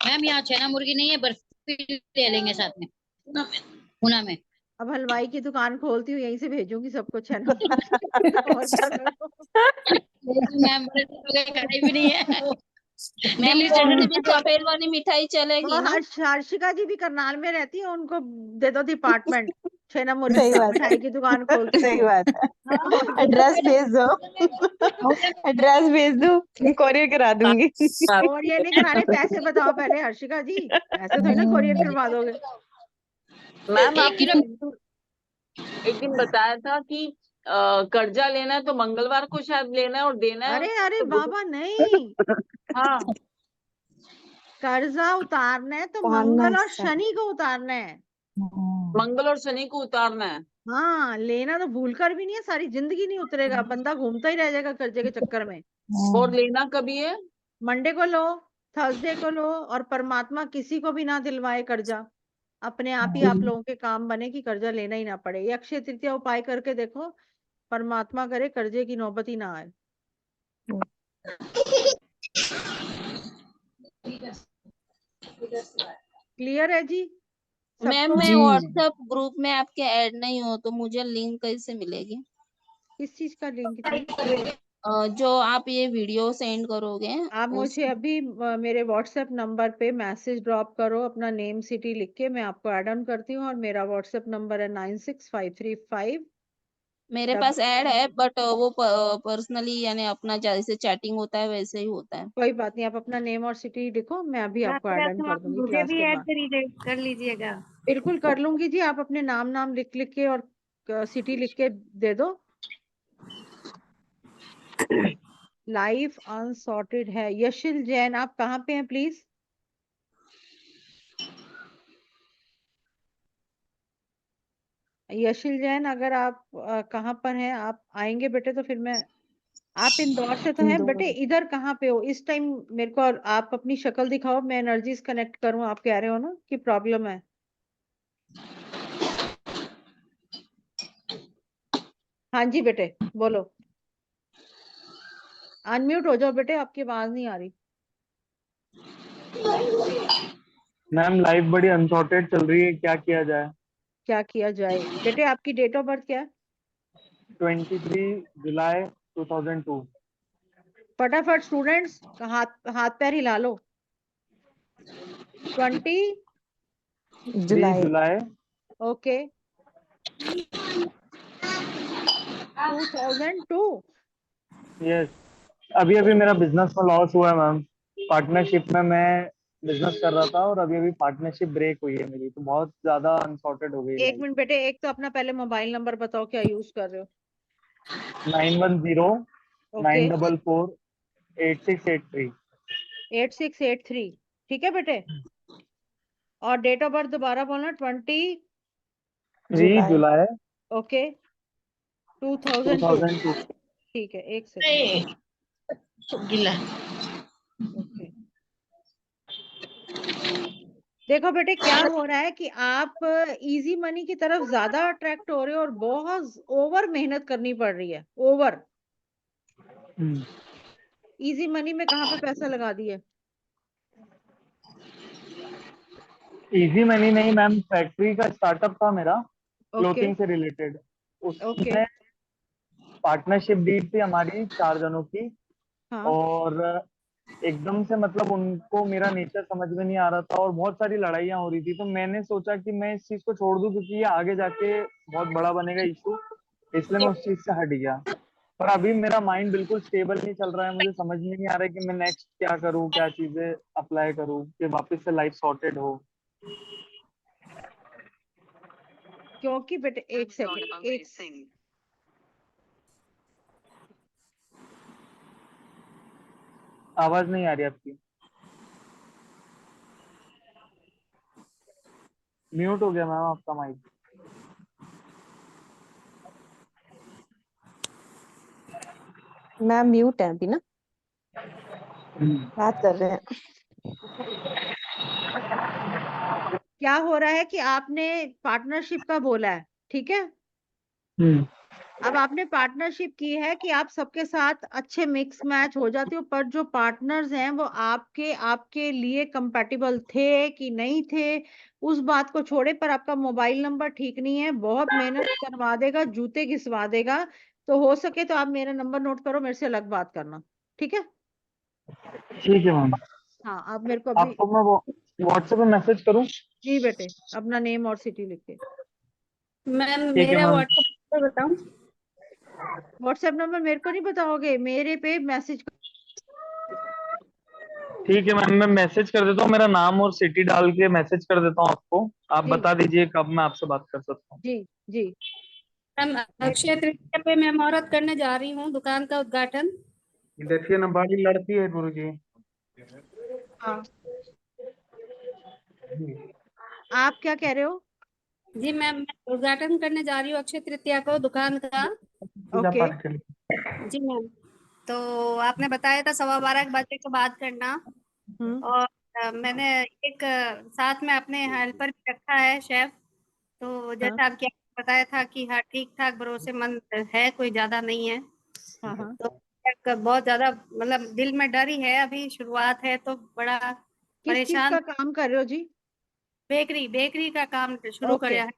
मैम यहाँ छेना मुर्गी नहीं है, बर्फी ले लेंगे साथ में पुणे में। अब हलवाई की दुकान खोलती हूँ, यहीं से भेजूंगी सबको छेना। और क्या करूं? मैम बड़े दिन हो गए खाई भी नहीं है। दिल्ली स्टेशन में सफेद वाली मिठाई चलेगी ना? हर्षिका जी भी करनाल में रहती है, उनको दे दो डिपार्टमेंट, छेना मुर्गी सही का, बात है, मिठाई की दुकान खोलती सही है। बात है। एड्रेस भेज दो, एड्रेस भेज दो, कोरियर करा दूंगी। कोरियर नहीं कराने, पैसे बताओ पहले हर्षिका जी, ऐसे थोड़ी ना कोरियर करवा दोगे। मैम आपने एक दिन बताया था कि कर्जा लेना है तो मंगलवार को शायद लेना है और देना है। अरे अरे तो बाबा नहीं, हाँ कर्जा उतारना है तो उतारना मंगल है और शनि को उतारना है। मंगल और शनि को उतारना है। हाँ, लेना तो भूल कर भी नहीं है, सारी जिंदगी नहीं उतरेगा, बंदा घूमता ही रह जाएगा कर्जे के चक्कर में। और लेना कभी है? मंडे को लो, थर्सडे को लो, और परमात्मा किसी को भी ना दिलवाए कर्जा, अपने आप ही आप लोगों के काम बने कि कर्जा लेना ही ना पड़े। ये अक्षय तृतीया उपाय करके देखो, परमात्मा करे कर्जे की नौबत ही ना आए। क्लियर है जी मैम सबको? मैं व्हाट्सएप ग्रुप में आपके ऐड नहीं हो, तो मुझे लिंक कैसे मिलेगी? किस चीज का लिंक जी? जो आप ये वीडियो सेंड करोगे आप मुझे अभी मेरे व्हाट्सएप नंबर पे मैसेज ड्रॉप करो, अपना नेम सिटी लिख के, मैं आपको ऐड ऑन करती हूँ, और मेरा व्हाट्सएप नंबर है 96535। मेरे पास ऐड है, बट वो पर्सनली यानी अपना जैसे चैटिंग होता है वैसे ही होता है। कोई बात नहीं, आप अपना नेम और सिटी लिखो, मैं अभी आपको ऐड ऑन कर दूंगी मुझे क्लास भी के ऐड बाद। कर लीजिएगा। बिल्कुल कर लूंगी जी, आप अपने नाम लिख लिख के और सिटी लिख के दे दो। लाइफ अनसॉर्टेड है। यशिल जैन, आप कहाँ पे हैं प्लीज? यशिल जैन, अगर आप कहाँ पर हैं, आप आएंगे बेटे तो फिर मैं, आप इंदौर से तो हैं बेटे, इधर कहाँ पे हो इस टाइम? मेरे को आप अपनी शक्ल दिखाओ, मैं एनर्जीज कनेक्ट करूं। आप कह रहे हो ना कि प्रॉब्लम है। हाँ जी बेटे बोलो, अनम्यूट हो जाओ बेटे, आपकी आवाज नहीं आ रही। मैम लाइफ बड़ी अनसॉर्टेड चल रही है, क्या किया जाए? क्या किया जाए बेटे? आपकी डेट ऑफ बर्थ क्या है? 23 जुलाई 2002। फटाफट स्टूडेंट्स हाथ पैर हिला लो। 20 जुलाई ओके 2002। यस। अभी अभी मेरा बिजनेस में लॉस हुआ है मैम। पार्टनरशिप में मैं बिजनेस कर रहा था और अभी अभी पार्टनरशिप ब्रेक हुई है मेरी, तो बहुत ज्यादा अनसॉर्टेड हो गई एक लाइफ। मिनट बेटे, एक तो अपना पहले मोबाइल नंबर बताओ, क्या यूज कर रहे हो? 910 ओके 944 8683। 8683, ठीक है बेटे। और डेट ऑफ बर्थ दोबारा बोलना। 3 जुलाई ओके 2002, 2002। ठीक है, एक सेकंड। ओके देखो बेटे, क्या हो रहा है कि आप इजी मनी की तरफ ज्यादा अट्रैक्ट हो रहे हो, और बहुत ओवर मेहनत करनी पड़ रही है, ओवर। इजी मनी में कहाँ पे पैसा लगा दिए? इजी मनी नहीं मैम, फैक्ट्री का स्टार्टअप था मेरा, ओके क्लोथिंग से रिलेटेड। ओके उसमें पार्टनरशिप डीड थी हमारी 4 जनों की, हाँ और एकदम से मतलब उनको मेरा नेचर समझ में नहीं आ रहा था और बहुत सारी लड़ाइयाँ हो रही थी। तो मैंने सोचा कि मैं इस चीज को छोड़ दूं, क्योंकि ये आगे जाके बहुत बड़ा बनेगा इशू, इसलिए मैं उस चीज से हट गया। पर अभी मेरा माइंड बिल्कुल स्टेबल नहीं चल रहा है, मुझे समझ में नहीं आ रहा है कि मैं नेक्स्ट क्या करूँ, क्या चीजें अप्लाई करूँ कि वापस से लाइफ सॉर्टेड हो। क्योंकि बेटे एक सेकंड, आवाज नहीं आ रही आपकी, म्यूट हो गया मैम आपका माइक। मैम म्यूट है अभी ना, बात कर रहे हैं। क्या हो रहा है कि आपने पार्टनरशिप का बोला है, ठीक है? अब आपने पार्टनरशिप की है कि आप सबके साथ अच्छे मिक्स मैच हो जाते हो, पर जो पार्टनर्स हैं वो आपके लिए कंपैटिबल थे कि नहीं थे, उस बात को छोड़े। पर आपका मोबाइल नंबर ठीक नहीं है, बहुत मेहनत करवा देगा, जूते घिसवा देगा। तो हो सके तो आप मेरा नंबर नोट करो, मेरे से अलग बात करना, ठीक है? ठीक है मैम। हाँ, आप मेरे को अभी आपको मैं व्हाट्सएप पे मैसेज करूँ? जी बेटे, अपना नेम और सिटी लिख के। मैम ठीक है मेरा मैम। व्हाट्सएप नंबर बताऊं? व्हाट्सएप नंबर मेरे को नहीं बताओगे, मेरे पे मैसेज। ठीक है मैम, मैं मैसेज कर देता हूँ, मेरा नाम और सिटी डाल के मैसेज कर देता हूँ आपको। आप जी बता दीजिए कब मैं आपसे बात कर सकता हूँ। जी जी मैम अक्षय तृतीया पे मैं मुहूर्त करने जा रही हूँ, दुकान का उद्घाटन। देखिए ना, बड़ी लड़की है गुरु जी। हाँ, आप क्या कह रहे हो? जी मैम मैं उद्घाटन करने जा रही हूँ अक्षय तृतीया को दुकान का। पूजा ओके पाठ के लिए। जी मैम, तो आपने बताया था 12:15 बजे के बाद करना, और मैंने एक साथ में अपने हेल्पर भी रखा है, शेफ। तो जैसा आपके बताया था कि हाँ ठीक ठाक भरोसेमंद है, कोई ज्यादा नहीं है। हाँ हाँ। तो बहुत ज्यादा मतलब दिल में डर ही है, अभी शुरुआत है तो बड़ा किस चीज परेशान। का काम कर रहे हो जी? बेकरी का काम शुरू ओके कराया है।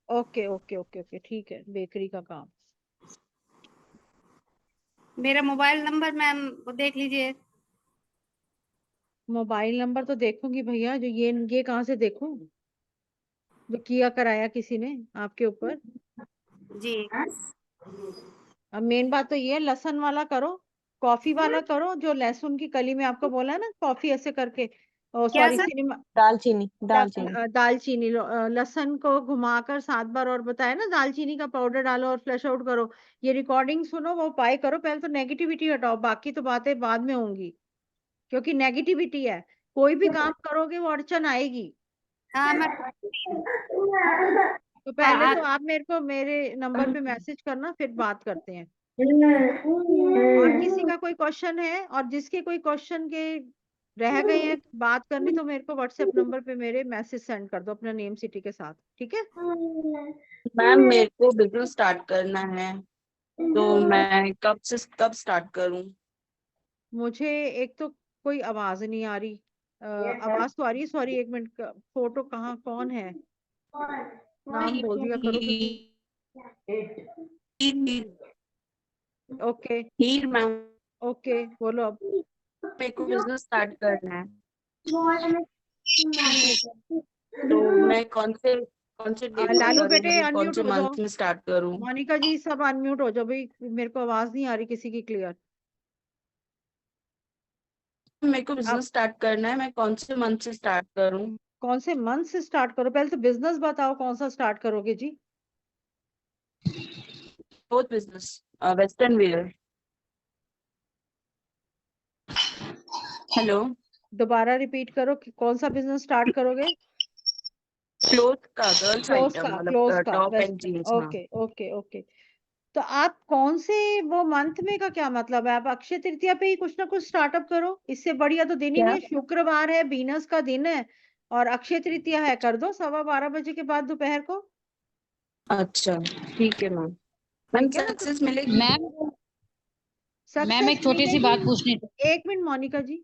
ओके ओके ओके ओके, ठीक है, बेकरी का काम। मेरा मोबाइल नंबर मैम वो देख लीजिए। मोबाइल नंबर तो देखूंगी भैया, जो ये कहाँ से देखूं? जो किया कराया किसी ने आपके ऊपर? जी अब मेन बात तो ये है, लहसुन वाला करो, कॉफी वाला करो, जो लहसुन की कली में आपको बोला है ना, कॉफी ऐसे करके, क्या सॉरी सर? सिनेमा, दालचीनी दालचीनी लहसुन को घुमाकर 7 बार, और बताया ना दालचीनी का पाउडर डालो और फ्लैश आउट करो। ये रिकॉर्डिंग सुनो, वो पाई करो, पहले तो नेगेटिविटी हटाओ, बाकी तो बातें बाद में होंगी, क्योंकि नेगेटिविटी है। कोई भी काम करोगे वो अड़चन आएगी। हाँ मैं तो पहले तो आप मेरे को मेरे नंबर पे मैसेज करना, फिर बात करते हैं। और किसी का कोई क्वेश्चन है, और जिसके कोई क्वेश्चन के रह गए हैं बात करनी, तो मेरे को व्हाट्सएप नंबर पे मेरे मैसेज सेंड कर दो अपना नेम सिटी के साथ, ठीक है? मैम मेरे को बिजनेस स्टार्ट करना है, तो मैं कब स्टार्ट करूं? मुझे एक तो कोई आवाज नहीं आ रही, आवाज तो आ रही है, सॉरी एक मिनट, फोटो कहाँ, कौन है? नाम बोल दिया करो, क्योंकि ओके हीर मैम, ओके बोलो अब। मेरे को बिजनेस स्टार्ट करना है, तो मैं कौन से डेट में लालू बेटे करूँ, कौन अनम्यूट से हो जाओ, मंथ में स्टार्ट करूँ? मोनिका जी सब अनम्यूट हो जाओ भाई, मेरे को आवाज नहीं आ रही किसी की क्लियर। मेरे को बिजनेस स्टार्ट करना है, मैं कौन से मंथ से स्टार्ट करूँ? कौन से मंथ से स्टार्ट करो? पहले तो बिजनेस बताओ, कौन सा स्टार्ट करोगे जी? Both business, western wear. Hello, दोबारा रिपीट करो कि कौन सा बिजनेस स्टार्ट करोगे? क्लोथ का, गर्ल्स आइटम, मतलब क्लोज का टॉप एंड वेस्ट, जीन्स। हाँ, ओके ओके ओके। तो आप कौन से वो मंथ में का क्या मतलब है? आप अक्षय तृतीया पे ही कुछ ना कुछ स्टार्टअप करो, इससे बढ़िया तो दिन ही क्या? नहीं है। शुक्रवार है, वीनस का दिन है, और अक्षय तृतीया है, कर दो 12:15 बजे के बाद दोपहर को। अच्छा ठीक है मैम। मैम ठीक है ना? तो सक्सेस मिलेगी? मैम मैम एक छोटी सी बात पूछनी थी। एक मिनट मोनिका जी,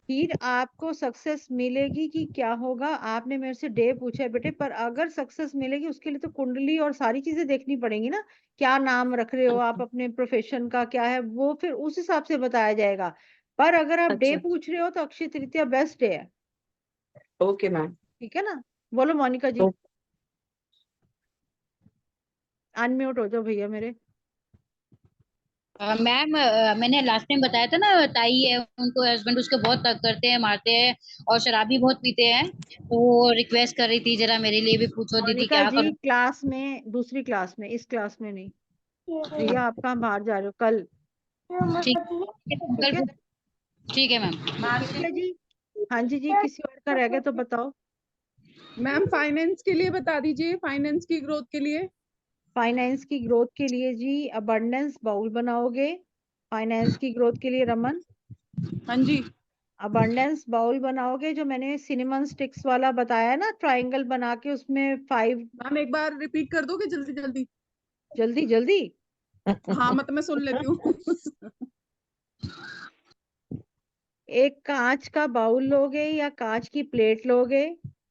फिर आपको सक्सेस मिलेगी कि क्या होगा? आपने मेरे से डे पूछा है बेटे, पर अगर सक्सेस मिलेगी उसके लिए तो कुंडली और सारी चीजें देखनी पड़ेंगी ना। क्या नाम रख रहे हो आप, अपने प्रोफेशन का क्या है, वो फिर उस हिसाब से बताया जाएगा। पर अगर आप डे अच्छा पूछ रहे हो तो अक्षय तृतीया बेस्ट डे है, ओके मैम। ठीक है ना? बोलो मोनिका जी, अनम्यूट हो जाओ भैया मेरे। मैम मैंने लास्ट टाइम बताया था ना, ताई है उनको हस्बैंड उसके बहुत तंग करते हैं, मारते हैं और शराबी बहुत पीते हैं, तो वो रिक्वेस्ट कर रही थी जरा मेरे लिए भी पूछो दीदी मोनिका क्या जी करूं। क्लास में, दूसरी क्लास में, इस क्लास में नहीं। भैया आप कहाँ बाहर जा रहे हो? कल, ठीक ठीक है? ठीक है मैम। मोनिका जी, हाँ जी जी, किसी और का रह गया तो बताओ। मैम फाइनेंस के लिए बता दीजिए, फाइनेंस की ग्रोथ के लिए। फाइनेंस की ग्रोथ के लिए जी अबंडेंस बाउल बनाओगे। फाइनेंस की ग्रोथ के लिए रमन, हाँ जी अबंडेंस बाउल बनाओगे, जो मैंने सिनेमन स्टिक्स वाला बताया ना, ट्रायंगल बना के उसमें 5। मैम एक बार रिपीट कर दोगे जल्दी जल्दी? जल्दी जल्दी हाँ मतलब मैं सुन लेती हूँ। एक कांच का बाउल लोगे या कांच की प्लेट लोगे,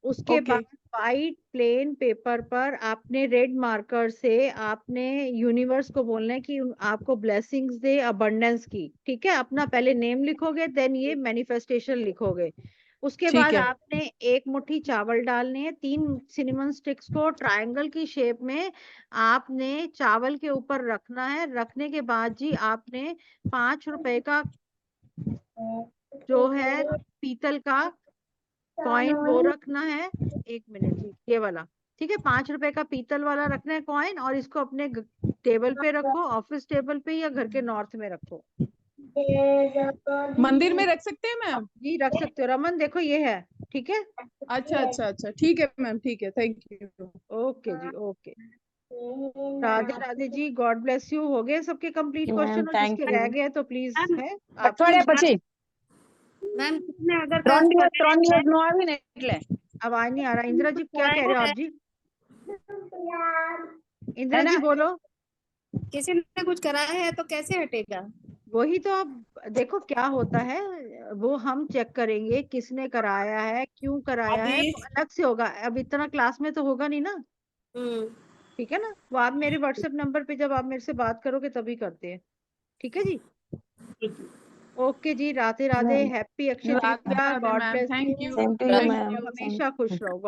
उसके ओके बाद वाइट प्लेन पेपर पर आपने रेड मार्कर से आपने यूनिवर्स को बोलना है कि आपको ब्लेसिंग्स दे अबंडेंस की, ठीक है? अपना पहले नेम लिखोगे, देन ये मैनिफेस्टेशन लिखोगे। उसके ठीक बाद है आपने एक मुट्ठी चावल डालने हैं, 3 सिनेमन स्टिक्स को ट्रायंगल की शेप में आपने चावल के ऊपर रखना है। रखने के बाद जी आपने 5 रुपए का जो है पीतल का कॉइन वो रखना है। 1 मिनट जी, ये वाला, ठीक है? 5 रुपए का पीतल वाला रखना है कॉइन, और इसको अपने टेबल पे रखो, ऑफिस टेबल पे या घर के नॉर्थ में रखो। मंदिर में रख सकते हैं मैम? जी रख सकते हो। रमन देखो ये है, ठीक है? अच्छा अच्छा अच्छा ठीक है मैम, ठीक है, थैंक यू। ओके जी, okay. Radhe Radhe ji, God bless you. हो गए सबके कंप्लीट मैम क्वेश्चन? और थैंक जिसके यू। रह गए तो प्लीज मैम है અઠવાડિયા પછી मैम किसने अगर 3 कल દિવસ पढ़ा 3 है દિવસ નું આવી ને એટલે आवाज नहीं आ रहा। इंदिरा जी क्या कह रहे हो आप जी? इंदिरा है ना जी बोलो। किसी ने कुछ कराया है तो कैसे हटेगा? वही तो, अब देखो क्या होता है, वो हम चेक करेंगे किसने कराया है, क्यों कराया है, अभी वो अलग से होगा। अब इतना क्लास में तो होगा नहीं ना, ठीक है ना? वो आप मेरे व्हाट्सएप नंबर पे जब आप मेरे से बात करोगे तभी करते हैं, ठीक है जी? ओके जी, Radhe Radhe, happy Akshaya Radhe Tritiya, Radhe god ma'am, bless you. Thank you same to you thank ma'am. You. हमेशा खुश रहो।